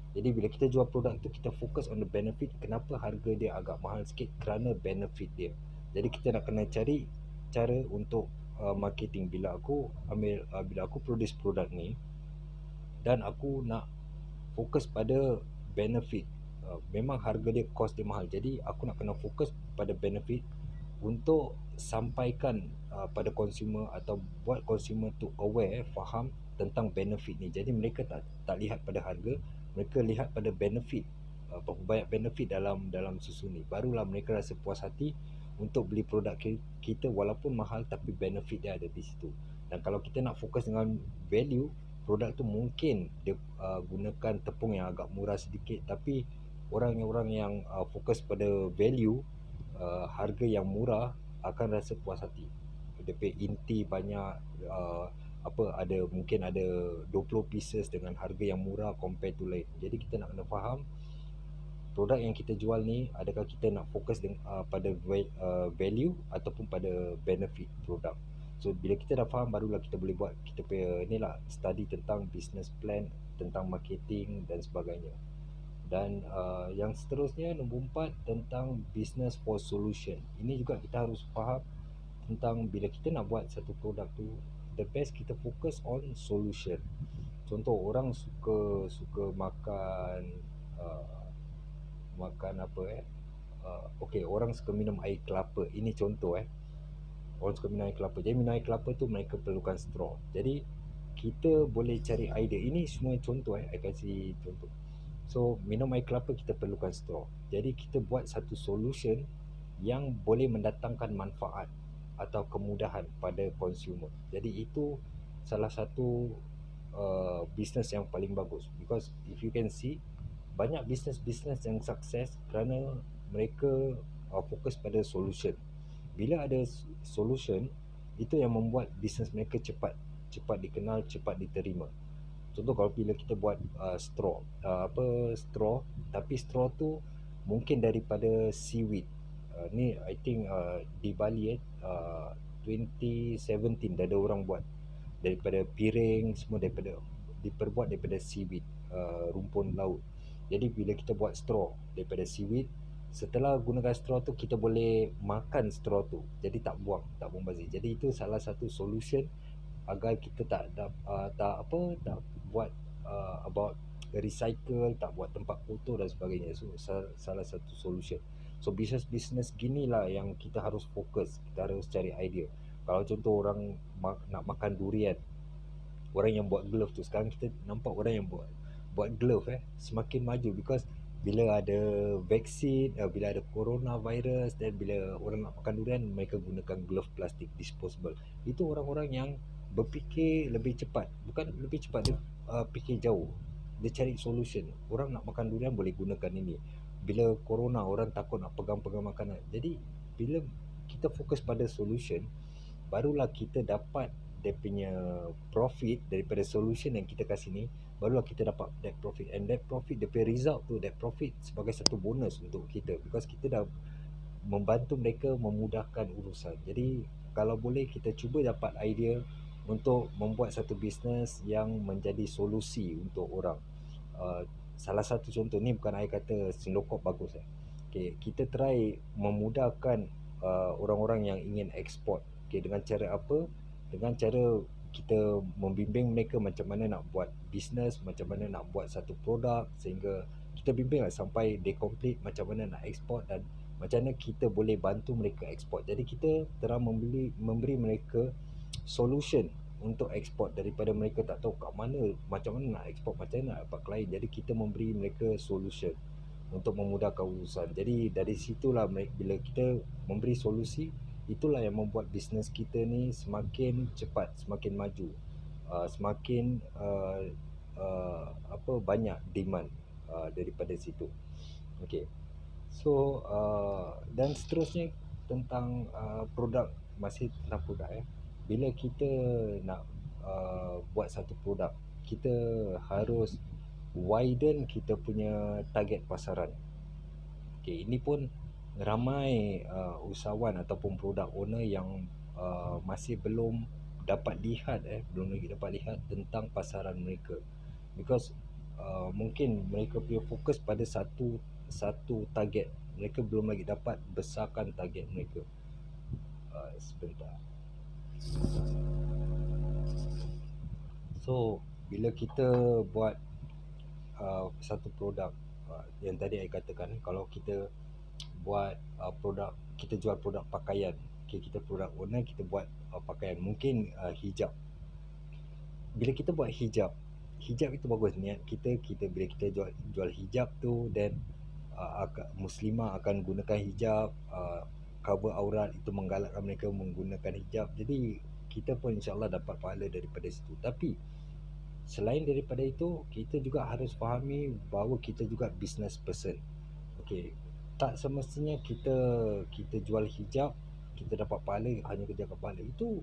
Jadi bila kita jual produk tu, kita fokus on the benefit. Kenapa harga dia agak mahal sikit? Kerana benefit dia. Jadi kita nak kena cari cara untuk marketing. Bila aku produce produk ni dan aku nak fokus pada benefit, memang harga dia, cost dia mahal, jadi aku nak kena fokus pada benefit untuk sampaikan pada consumer, atau buat consumer tu aware, faham tentang benefit ni. Jadi mereka tak lihat pada harga, mereka lihat pada benefit, berapa banyak benefit dalam susu ni, barulah mereka rasa puas hati untuk beli produk kita walaupun mahal, tapi benefit dia ada di situ. Dan kalau kita nak fokus dengan value, produk tu mungkin dia gunakan tepung yang agak murah sedikit, tapi orang yang fokus pada value, harga yang murah, akan rasa puas hati. Dia punya inti banyak, mungkin ada 20 pieces dengan harga yang murah compare to lain. Jadi kita nak kena faham produk yang kita jual ni, adakah kita nak fokus pada value ataupun pada benefit produk. So bila kita dah faham, barulah kita boleh buat kita punya study tentang business plan, tentang marketing dan sebagainya. Dan yang seterusnya, nombor 4, tentang business for solution. Ini juga kita harus faham tentang bila kita nak buat satu produk tu, the best kita fokus on solution. Contoh, orang suka makan makan apa okay, orang suka minum air kelapa. Ini contoh Orang suka minum air kelapa. Jadi minum air kelapa tu mereka perlukan straw. Jadi kita boleh cari idea. Ini semua contoh I kasih contoh. So minum air kelapa kita perlukan straw. Jadi kita buat satu solution yang boleh mendatangkan manfaat atau kemudahan pada consumer. Jadi itu salah satu business yang paling bagus, because if you can see banyak business yang sukses kerana mereka fokus pada solution. Bila ada solution, itu yang membuat bisnes mereka cepat dikenal, cepat diterima. Contoh kalau bila kita buat straw, tapi straw tu mungkin daripada seaweed. Ni I think di Bali 2017 dah ada orang buat daripada piring, semua diperbuat daripada seaweed, rumpun laut. Jadi bila kita buat straw daripada seaweed, setelah gunakan straw tu kita boleh makan straw tu, jadi tak buang bazir. Jadi itu salah satu solution agar kita tak buat about recycle, tak buat tempat kotor dan sebagainya. So salah satu solution. So bisnes gini lah yang kita harus fokus, kita harus cari idea. Kalau contoh orang nak makan durian, orang yang buat glove tu, sekarang kita nampak orang yang buat glove semakin maju, because bila ada vaksin, bila ada coronavirus, dan bila orang nak makan durian, mereka gunakan glove plastik disposable. Itu orang-orang yang berfikir lebih cepat, bukan lebih cepat, dia fikir jauh, dia cari solution. Orang nak makan durian boleh gunakan ini, bila corona orang takut nak pegang-pegang makanan. Jadi bila kita fokus pada solution, barulah kita dapat dia punya profit daripada solution yang kita kasih ni. Barulah kita dapat that profit, and that profit, dia punya result tu, that profit sebagai satu bonus untuk kita, because kita dah membantu mereka memudahkan urusan. Jadi kalau boleh kita cuba dapat idea untuk membuat satu bisnes yang menjadi solusi untuk orang. Salah satu contoh ni, bukan saya kata Sindokop bagus okay, kita try memudahkan orang-orang yang ingin ekspor. Okay, dengan cara apa? Dengan cara kita membimbing mereka macam mana nak buat bisnes, macam mana nak buat satu produk, sehingga kita bimbing lah sampai they complete macam mana nak ekspor, dan macam mana kita boleh bantu mereka ekspor. Jadi kita terang memberi mereka solution untuk ekspor, daripada mereka tak tahu kat mana, macam mana nak ekspor, macam mana nak dapat klien. Jadi kita memberi mereka solution untuk memudahkan urusan. Jadi dari situlah bila kita memberi solusi, itulah yang membuat bisnes kita ni semakin cepat, semakin maju, semakin banyak demand daripada situ. Okey. So dan seterusnya tentang produk, masih tentang produk bila kita nak buat satu produk, kita harus widen kita punya target pasaran. Okay, ini pun ramai usahawan ataupun product owner yang masih belum dapat lihat belum lagi dapat lihat tentang pasaran mereka, because mungkin mereka punya fokus pada satu target, mereka belum lagi dapat besarkan target mereka. Sebentar. So bila kita buat satu produk, yang tadi saya katakan, kalau kita buat produk, kita jual produk pakaian, okay, kita produk owner, kita buat pakaian, mungkin hijab. Bila kita buat hijab itu bagus, niat kita bila kita jual hijab tu, dan muslimah akan gunakan hijab, cover aurat, itu menggalakkan mereka menggunakan hijab. Jadi kita pun insyaAllah dapat pahala daripada situ. Tapi selain daripada itu, kita juga harus fahami bahawa kita juga business person. Okay, tak semestinya kita jual hijab kita dapat pahala, hanya kerja pahala. Itu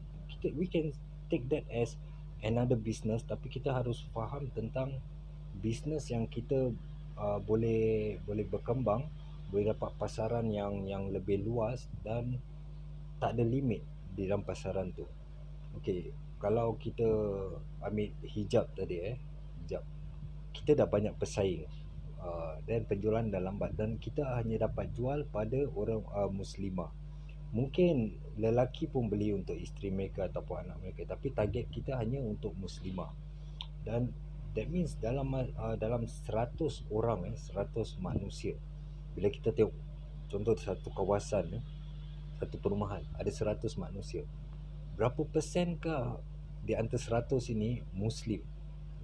we can take that as another business, tapi kita harus faham tentang business yang kita boleh berkembang, boleh dapat pasaran yang lebih luas, dan tak ada limit di dalam pasaran tu. Okey, kalau kita ambil hijab tadi hijab, kita dah banyak pesaing, dan penjualan dah lambat, dan kita hanya dapat jual pada orang muslimah. Mungkin lelaki pun beli untuk isteri mereka ataupun anak mereka, tapi target kita hanya untuk muslimah. Dan that means dalam 100 orang 100 manusia, bila kita tengok contoh satu kawasan satu perumahan ada 100 manusia. Berapa persenkah di antara 100 ini Muslim?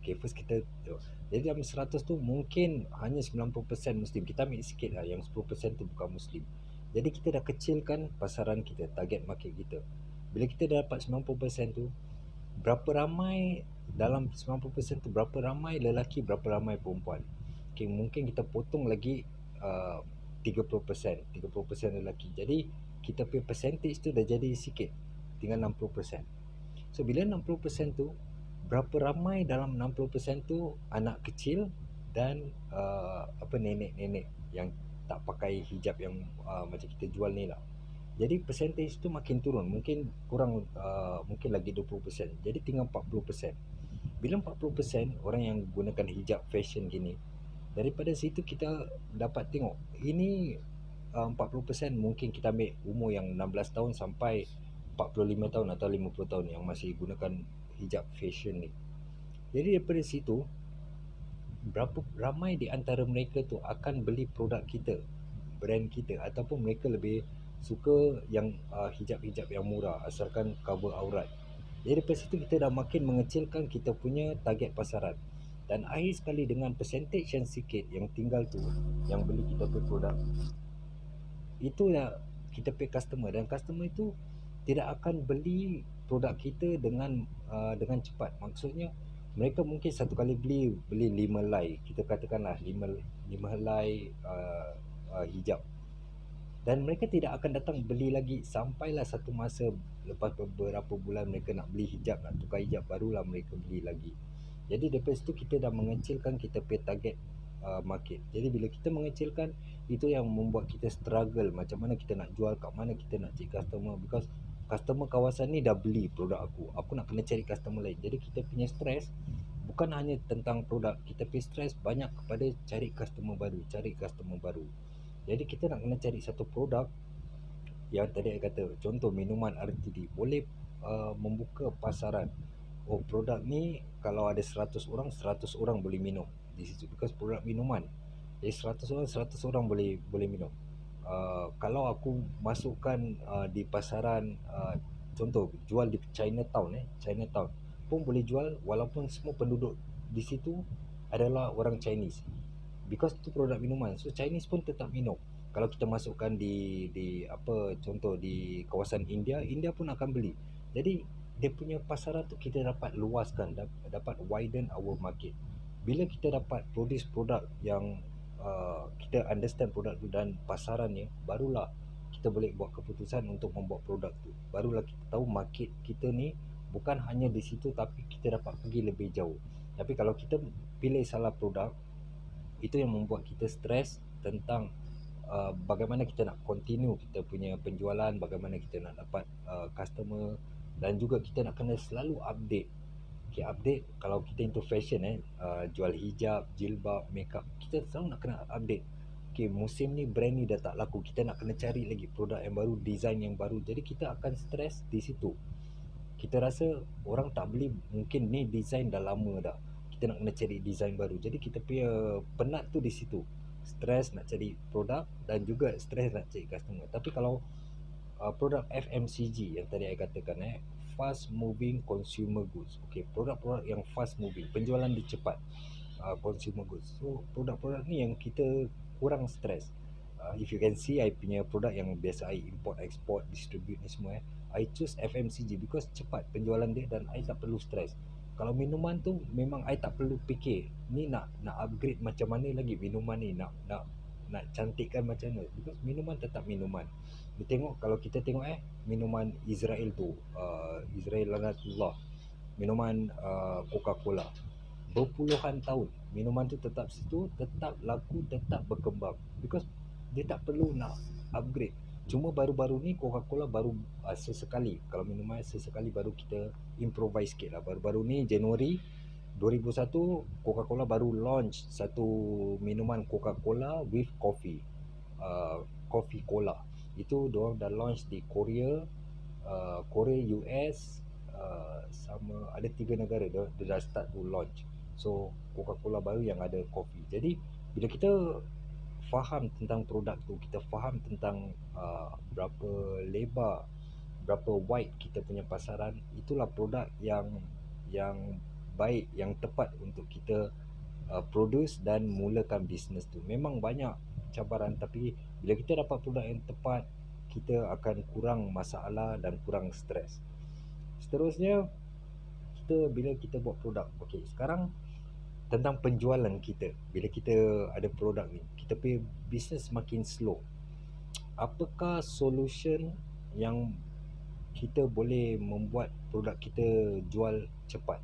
Okay, first kita tengok. Jadi dalam 100 tu mungkin hanya 90% Muslim. Kita ambil sikit lah, yang 10% tu bukan Muslim. Jadi kita dah kecilkan pasaran kita, target market kita. Bila kita dah dapat 90% tu, berapa ramai dalam 90% tu, berapa ramai lelaki, berapa ramai perempuan. Okay, mungkin kita potong lagi 30%, 30% lelaki. Jadi kita punya percentage tu dah jadi sikit, tinggal 60%. So bila 60% tu, berapa ramai dalam 60% tu anak kecil dan nenek-nenek yang tak pakai hijab yang macam kita jual ni lah. Jadi percentage tu makin turun, mungkin kurang, mungkin lagi 20%. Jadi tinggal 40%. Bila 40% orang yang gunakan hijab fashion gini, daripada situ kita dapat tengok ini 40% mungkin kita ambil umur yang 16 tahun sampai 45 tahun atau 50 tahun yang masih gunakan hijab fashion ni. Jadi daripada situ, berapa ramai di antara mereka tu akan beli produk kita, brand kita, ataupun mereka lebih suka yang hijab-hijab yang murah asalkan cover aurat. Jadi daripada situ kita dah makin mengecilkan kita punya target pasaran. Dan akhir sekali dengan percentage yang sikit yang tinggal tu, yang beli kita punya produk, itulah kita pay customer, dan customer itu tidak akan beli produk kita dengan cepat. Maksudnya mereka mungkin satu kali beli 5 helai, kita katakanlah 5 helai hijab, dan mereka tidak akan datang beli lagi sampailah satu masa lepas beberapa bulan mereka nak beli hijab, nak tukar hijab, barulah mereka beli lagi. Jadi daripada situ kita dah mengecilkan kita pay target market. Jadi bila kita mengecilkan, itu yang membuat kita struggle macam mana kita nak jual, kat mana kita nak cari customer, because customer kawasan ni dah beli produk aku nak kena cari customer lain. Jadi kita punya stress bukan hanya tentang produk, kita punya stress banyak kepada cari customer baru. Jadi kita nak kena cari satu produk yang tadi saya kata, contoh minuman RTD boleh membuka pasaran. Oh, produk ni kalau ada 100 orang, 100 orang boleh minum di situ, because produk minuman. Jadi 100 orang, 100 orang boleh minum. Kalau aku masukkan di pasaran, contoh jual di Chinatown pun boleh jual, walaupun semua penduduk di situ adalah orang Chinese, because itu produk minuman, so Chinese pun tetap minum. Kalau kita masukkan di apa, contoh di kawasan India pun akan beli. Jadi dia punya pasaran tu kita dapat luaskan, dapat widen our market. Bila kita dapat produce produk yang kita understand produk tu dan pasarannya, barulah kita boleh buat keputusan untuk membuat produk tu. Barulah kita tahu market kita ni bukan hanya di situ, tapi kita dapat pergi lebih jauh. Tapi kalau kita pilih salah produk, itu yang membuat kita stres tentang bagaimana kita nak continue kita punya penjualan, bagaimana kita nak dapat customer, dan juga kita nak kena selalu update. Okay, update kalau kita into fashion, jual hijab, jilbab, makeup, kita selalu nak kena update. Okay, musim ni brand ni dah tak laku, kita nak kena cari lagi produk yang baru, design yang baru. Jadi kita akan stres di situ. Kita rasa orang tak beli, mungkin ni design dah lama dah, kita nak kena cari design baru. Jadi kita punya penat tu di situ, stres nak cari produk dan juga stres nak cari customer. Tapi kalau produk FMCG yang tadi saya katakan, fast moving consumer goods, okay, produk-produk yang fast moving, penjualan dia cepat, consumer goods. So produk-produk ni yang kita kurang stres. If you can see, I punya produk yang biasa I import, export, distribute ni semua, I choose FMCG because cepat penjualan dia dan I tak perlu stres. Kalau minuman tu memang I tak perlu fikir ni nak upgrade macam mana lagi minuman ni, nak cantikkan macam mana, because minuman tetap minuman. Kalau kita tengok minuman Israel tu, Israel lanatullah, minuman Coca-Cola, berpuluhan tahun minuman tu tetap situ, tetap laku, tetap berkembang, because dia tak perlu nak upgrade. Cuma baru-baru ni Coca-Cola baru sesekali, kalau minuman sesekali baru kita improvise sikit lah. Baru-baru ni Januari 2001, Coca-Cola baru launch satu minuman Coca-Cola with coffee, coffee cola. Itu diorang dah launch di Korea, US, sama ada 3 negara dia dah start to launch. So Coca-Cola baru yang ada coffee. Jadi bila kita faham tentang produk tu, kita faham tentang berapa lebar, berapa wide kita punya pasaran, itulah produk yang baik, yang tepat untuk kita produce dan mulakan bisnes tu. Memang banyak cabaran, tapi bila kita dapat produk yang tepat, kita akan kurang masalah dan kurang stres. Seterusnya, bila kita buat produk, okey, sekarang tentang penjualan kita. Bila kita ada produk ni, kita punya bisnes makin slow. Apakah solution yang kita boleh membuat produk kita jual cepat?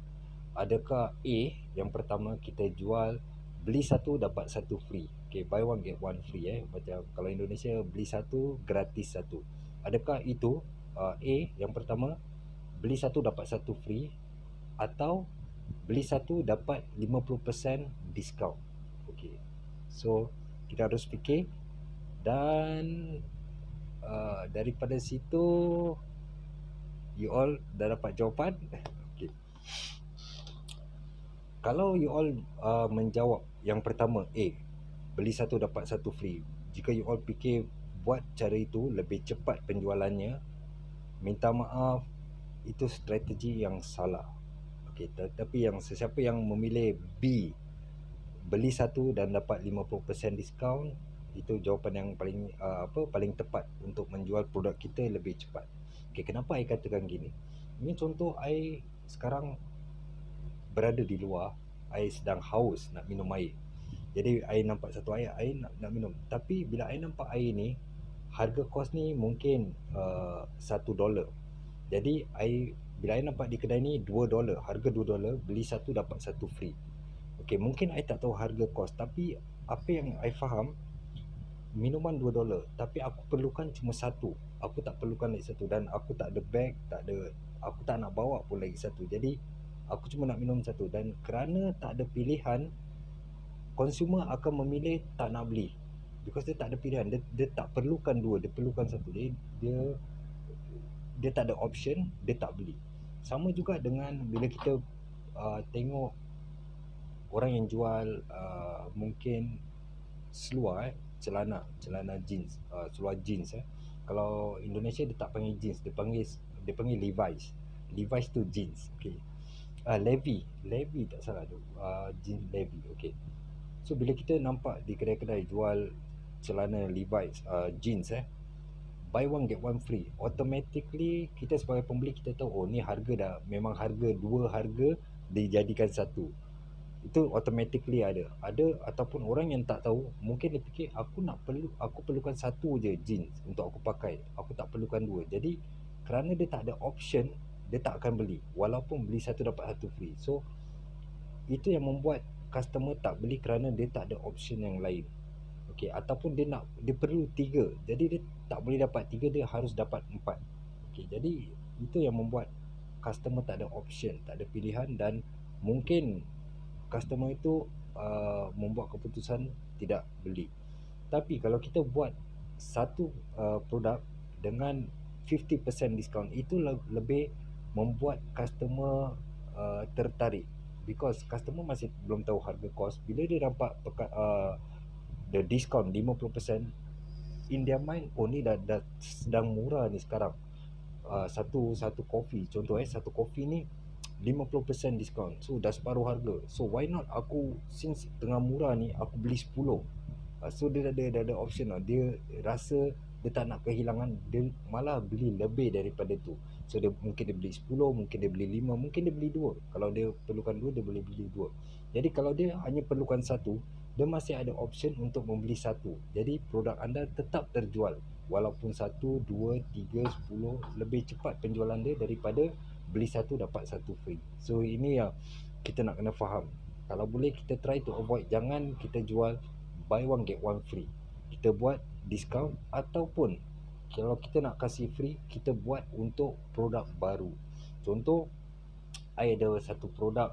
Adakah A, yang pertama kita jual beli satu dapat satu free. Okay, buy one get one free. Macam kalau Indonesia beli satu gratis satu. Adakah itu A yang pertama, beli satu dapat satu free, atau beli satu dapat 50% diskaun? Okay, so kita harus fikir. Dan daripada situ you all dah dapat jawapan. Okay. Kalau you all menjawab yang pertama A, beli satu dapat satu free, jika you all fikir buat cara itu lebih cepat penjualannya, minta maaf, itu strategi yang salah. Okay, tetapi sesiapa yang memilih B, beli satu dan dapat 50% diskaun, itu jawapan yang paling tepat untuk menjual produk kita lebih cepat. Okay, kenapa I katakan gini? Ini contoh, I sekarang berada di luar, I sedang haus nak minum air. Jadi I nampak satu air, I nak minum. Tapi bila I nampak air ni, harga kos ni mungkin $1. Jadi bila I nampak di kedai ni $2, harga $2, beli satu dapat satu free. Okay, mungkin I tak tahu harga kos, tapi apa yang I faham, minuman $2, tapi aku perlukan cuma satu. Aku tak perlukan lagi satu, dan aku tak ada bag, aku tak nak bawa pun lagi satu. Jadi aku cuma nak minum satu, dan kerana tak ada pilihan, consumer akan memilih tak nak beli, because dia tak ada pilihan. Dia tak perlukan dua, dia perlukan satu. Jadi dia tak ada option, dia tak beli. Sama juga dengan bila kita tengok orang yang jual mungkin seluar, celana jeans, seluar jeans. Kalau Indonesia dia tak panggil jeans, dia panggil Levi's tu jeans. Okay. Levi tak salah tu, jeans Levi. Okay. So bila kita nampak di kedai-kedai jual celana Levi's jeans, buy one get one free, automatically kita sebagai pembeli, kita tahu, oh ni harga memang harga dua, harga dijadikan satu. Itu automatically ada. Ataupun orang yang tak tahu, mungkin dia fikir aku perlukan satu je jeans untuk aku pakai, aku tak perlukan dua. Jadi kerana dia tak ada option, dia tak akan beli, walaupun beli satu dapat satu free. So itu yang membuat customer tak beli, kerana dia tak ada option yang lain. Okay, ataupun dia perlu tiga, jadi dia tak boleh dapat tiga, dia harus dapat empat. Okay, jadi itu yang membuat customer tak ada option, tak ada pilihan, dan mungkin customer itu membuat keputusan tidak beli. Tapi kalau kita buat satu produk dengan 50% diskaun, itu lebih membuat customer tertarik, because customer masih belum tahu harga kos. Bila dia nampak the discount 50%, in their mind, oh ni dah sedang murah ni sekarang. Satu kopi, contoh satu kopi ni 50% diskaun, so dah separuh harga. So why not aku, since tengah murah ni, aku beli 10. So dia ada option lah. Dia rasa dia tak nak kehilangan, dia malah beli lebih daripada tu. So mungkin dia beli 10, mungkin dia beli 5, mungkin dia beli 2. Kalau dia perlukan 2, dia boleh beli 2. Jadi kalau dia hanya perlukan satu, dia masih ada option untuk membeli satu. Jadi produk anda tetap terjual, walaupun 1, 2, 3, 10, lebih cepat penjualan dia daripada beli satu dapat satu free. So ini yang kita nak kena faham. Kalau boleh kita try to avoid, jangan kita jual buy one get one free. Kita buat discount, ataupun kalau kita nak kasih free, kita buat untuk produk baru. Contoh, I ada satu produk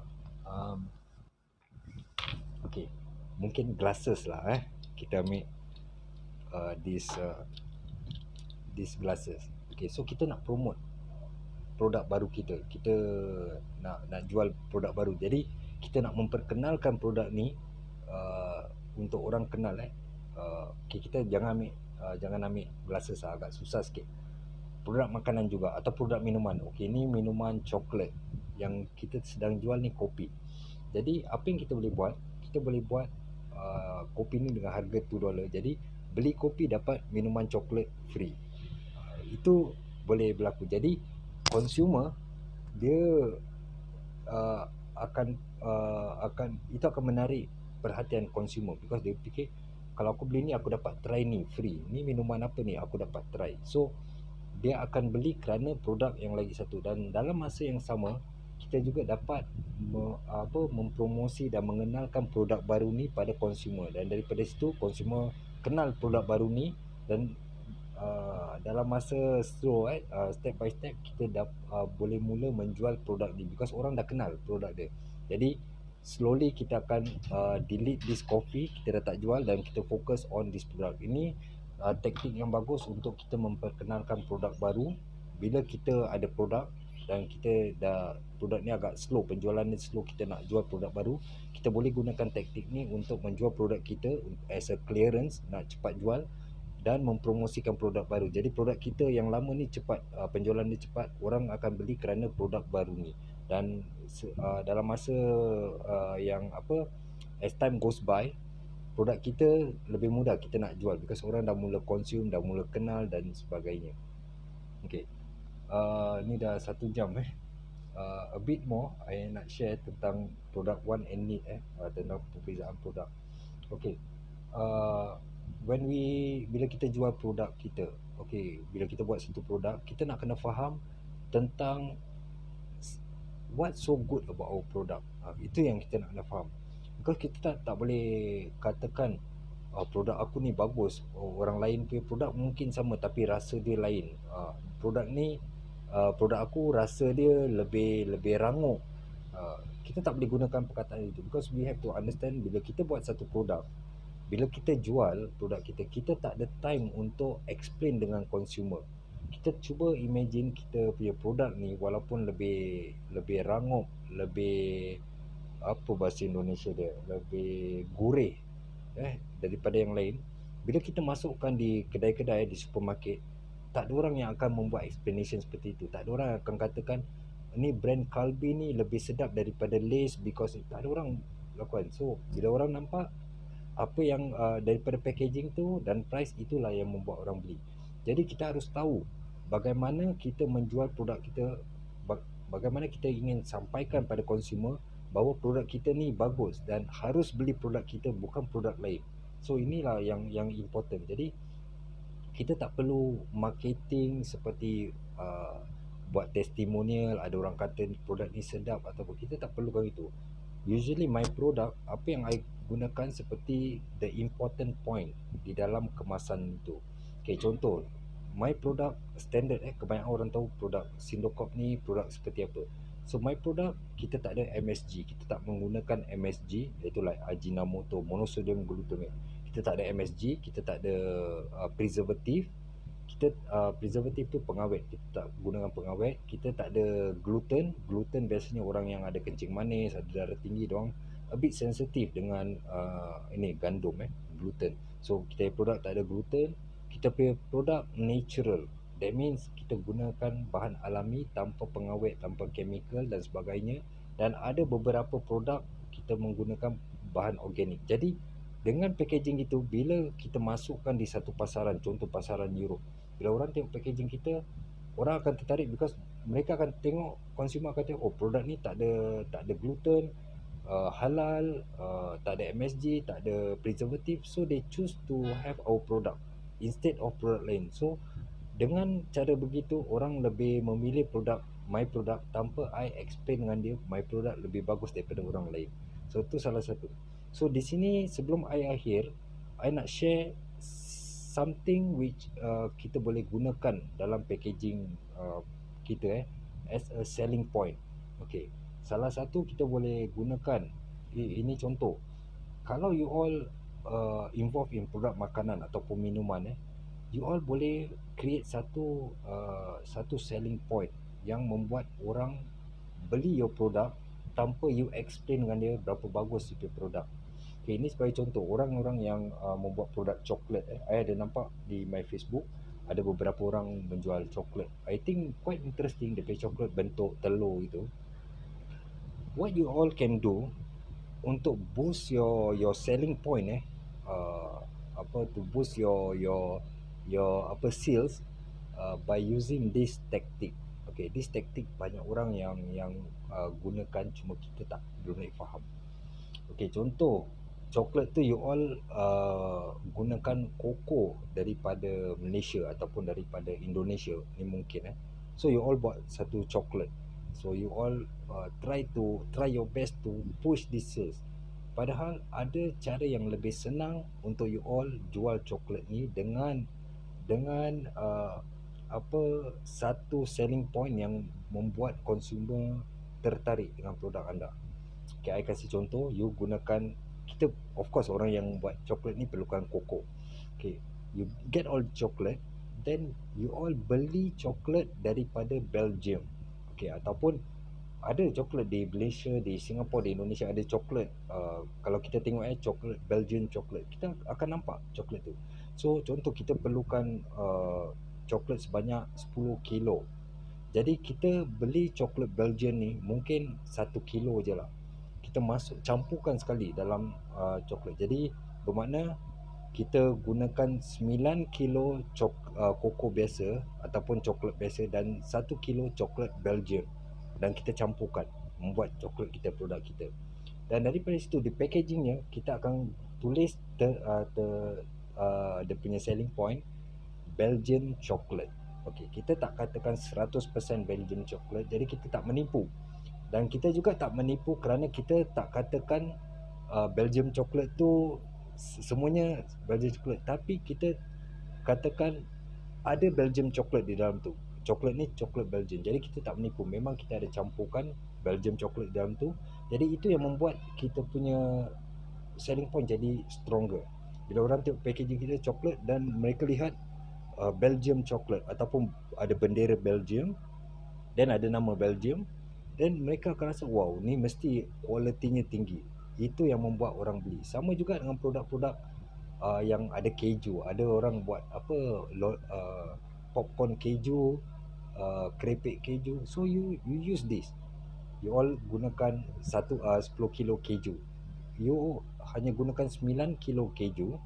okay, mungkin glasses lah. Kita ambil this glasses. Okay, so kita nak promote produk baru kita nak jual produk baru. Jadi kita nak memperkenalkan produk ni untuk orang kenal. Okay, kita jangan ambil rasa agak susah sikit. Produk makanan juga atau produk minuman. Okey, ni minuman coklat. Yang kita sedang jual ni kopi. Jadi apa yang kita boleh buat? Kita boleh buat kopi ni dengan harga $2. Jadi beli kopi dapat minuman coklat free. Itu boleh berlaku. Jadi consumer dia uh, akan itu akan menarik perhatian consumer, because dia fikir kalau aku beli ni aku dapat try ni free. Ni minuman apa ni aku dapat try. So dia akan beli kerana produk yang lagi satu. Dan dalam masa yang sama kita juga dapat mempromosi dan mengenalkan produk baru ni pada consumer, dan daripada situ consumer kenal produk baru ni, dan dalam masa slow step by step kita boleh mula menjual produk ni, because orang dah kenal produk dia. Jadi slowly kita akan delete this coffee, kita dah tak jual, dan kita fokus on this product. Ini taktik yang bagus untuk kita memperkenalkan produk baru. Bila kita ada produk dan kita dah produk ni agak slow, penjualan ni slow, kita nak jual produk baru, kita boleh gunakan taktik ni untuk menjual produk kita as a clearance, nak cepat jual dan mempromosikan produk baru. Jadi produk kita yang lama ni cepat, penjualan dia cepat, orang akan beli kerana produk baru ni. Dan dalam masa yang as time goes by, produk kita lebih mudah kita nak jual, because orang dah mula consume, dah mula kenal dan sebagainya. Okay, ni dah 1 jam a bit more I nak share tentang produk want and need tentang perbezaan produk. Okay, bila kita jual produk kita, okay, bila kita buat satu produk, kita nak kena faham tentang what so good about our product. Itu yang kita nak kena faham. Because kita tak boleh katakan produk aku ni bagus, orang lain punya produk mungkin sama tapi rasa dia lain. Produk aku rasa dia lebih rangup. Kita tak boleh gunakan perkataan itu, because we have to understand, bila kita buat satu produk, bila kita jual produk kita, kita tak ada time untuk explain dengan consumer. Kita cuba imagine kita punya produk ni walaupun lebih rangup, lebih apa bahasa Indonesia dia, lebih gurih daripada yang lain. Bila kita masukkan di kedai-kedai, di supermarket, tak ada orang yang akan membuat explanation seperti itu. Tak ada orang akan katakan ni brand Calbee ni lebih sedap daripada Lay's, because tak ada orang lakukan. So bila orang nampak apa yang daripada packaging tu dan price, itulah yang membuat orang beli. Jadi kita harus tahu bagaimana kita menjual produk kita, bagaimana kita ingin sampaikan pada consumer bahawa produk kita ni bagus dan harus beli produk kita, bukan produk lain. So inilah yang important. Jadi kita tak perlu marketing seperti buat testimonial, ada orang kata produk ni sedap ataupun, kita tak perlukan itu. Usually my product, apa yang I gunakan seperti the important point di dalam kemasan itu. Okay, contoh my product standard, kebanyakan orang tahu produk Sindocop ni produk seperti apa. So my product, kita tak ada MSG, kita tak menggunakan MSG, iaitu like Ajinomoto, monosodium glutamate. Kita tak ada MSG, kita tak ada preservative. Kita preservative tu pengawet, kita tak gunakan pengawet. Kita tak ada gluten. Gluten biasanya orang yang ada kencing manis, ada darah tinggi, diorang a bit sensitif dengan gandum, gluten. So kita punya produk tak ada gluten. Kita punya produk natural, that means kita gunakan bahan alami, tanpa pengawet, tanpa chemical dan sebagainya. Dan ada beberapa produk kita menggunakan bahan organik. Jadi dengan packaging itu, bila kita masukkan di satu pasaran, contoh pasaran Europe, bila orang tengok packaging kita, orang akan tertarik, because mereka akan tengok, consumer akan tengok, oh produk ni tak ada gluten, halal, tak ada MSG, tak ada preservative. So they choose to have our product instead of produk lain. So dengan cara begitu, orang lebih memilih produk my product tanpa I explain dengan dia my product lebih bagus daripada orang lain. So itu salah satu. So di sini sebelum I akhir, I nak share something which kita boleh gunakan dalam packaging kita as a selling point. Okay, salah satu kita boleh gunakan, ini contoh, kalau you all involved in produk makanan ataupun minuman, you all boleh create satu selling point yang membuat orang beli your product tanpa you explain dengan dia berapa bagus your product. Okay, ini sebagai contoh orang-orang yang membuat produk coklat. I ada nampak di my Facebook ada beberapa orang menjual coklat. I think quite interesting, dia punya coklat bentuk telur gitu. What you all can do untuk boost your selling point, to boost your apa sales, by using this tactic. Okay, this tactic banyak orang yang gunakan, cuma kita tak belum lagi faham. Okay, contoh coklat tu you all gunakan koko daripada Malaysia ataupun daripada Indonesia ni mungkin. So you all buat satu coklat, so you all try your best to push this sales. Padahal ada cara yang lebih senang untuk you all jual coklat ni dengan satu selling point yang membuat consumer tertarik dengan produk anda. Okay, I kasih contoh, you gunakan, kita of course orang yang buat coklat ni perlukan koko. Okay, you get all chocolate, then you all beli coklat daripada Belgium. Okay, ataupun ada coklat di Malaysia, di Singapura, di Indonesia ada coklat. Kalau kita tengok coklat Belgian coklat, kita akan nampak coklat tu. So contoh kita perlukan coklat sebanyak 10 kilo. Jadi kita beli coklat Belgian ni mungkin 1 kilo je lah. Kita campurkan sekali dalam coklat. Jadi bermakna kita gunakan 9 kilo koko biasa ataupun coklat biasa dan 1 kilo coklat Belgium, dan kita campurkan membuat coklat kita, produk kita. Dan daripada situ di packagingnya kita akan tulis dia punya selling point Belgian chocolate. Okey, kita tak katakan 100% Belgian chocolate, jadi kita tak menipu. Dan kita juga tak menipu kerana kita tak katakan Belgium chocolate tu semuanya Belgium chocolate, tapi kita katakan ada Belgium chocolate di dalam tu. Coklat ni coklat Belgium. Jadi kita tak menipu, memang kita ada campurkan Belgium chocolate di dalam tu. Jadi itu yang membuat kita punya selling point jadi stronger. Bila orang tengok packaging kita coklat dan mereka lihat Belgium chocolate ataupun ada bendera Belgium dan ada nama Belgium, dan mereka akan rasa wow, ni mesti kualitinya tinggi. Itu yang membuat orang beli. Sama juga dengan produk-produk yang ada keju. Ada orang buat popcorn keju, kerepek keju. So you use this. You all gunakan 10 kilo keju. You hanya gunakan 9 kilo keju,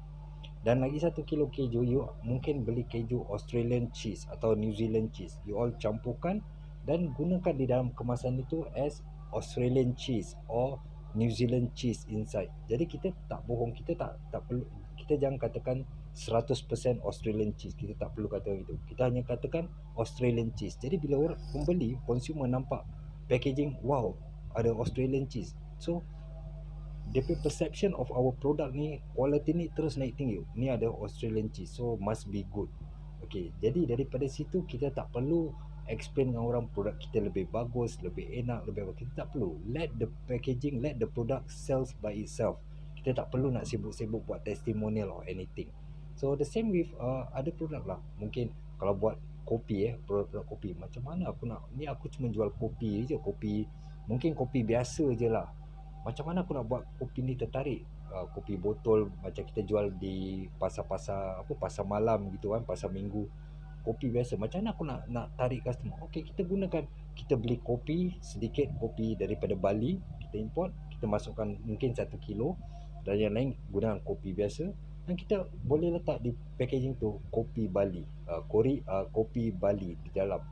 dan lagi 1 kilo keju you mungkin beli keju Australian cheese atau New Zealand cheese. You all campurkan dan gunakan di dalam kemasan itu as Australian cheese or New Zealand cheese inside. Jadi kita tak bohong, kita tak perlu, kita jangan katakan 100% Australian cheese. Kita tak perlu kata itu. Kita hanya katakan Australian cheese. Jadi bila orang pembeli, consumer nampak packaging, wow, ada Australian cheese. So the perception of our product ni, quality ni terus naik tinggi. Ni ada Australian cheese, so must be good. Okay, jadi daripada situ kita tak perlu explain dengan orang produk kita lebih bagus, lebih enak, lebih apa. Kita tak perlu. Let the packaging, let the product sells by itself. Kita tak perlu nak sibuk-sibuk buat testimonial or anything. So the same with other product lah. Mungkin kalau buat kopi, produk-produk kopi, macam mana aku nak, ni aku cuma jual kopi je, kopi, mungkin kopi biasa je lah. Macam mana aku nak buat kopi ni tertarik? Kopi botol macam kita jual di pasar-pasar, pasar malam gitu kan, pasar minggu. Kopi biasa, macam mana aku nak tarik customer? Okey, kita gunakan, kita beli kopi sedikit, kopi daripada Bali, kita import, kita masukkan mungkin 1 kilo, dan yang lain gunakan kopi biasa, dan kita boleh letak di packaging tu kopi Bali, kopi Bali di dalam,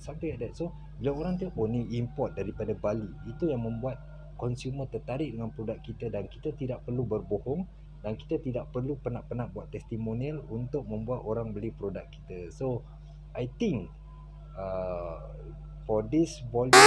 something like that. So bila orang tengok, oh ni import daripada Bali, itu yang membuat consumer tertarik dengan produk kita, dan kita tidak perlu berbohong, dan kita tidak perlu penat-penat buat testimonial untuk membuat orang beli produk kita. So I think for this volume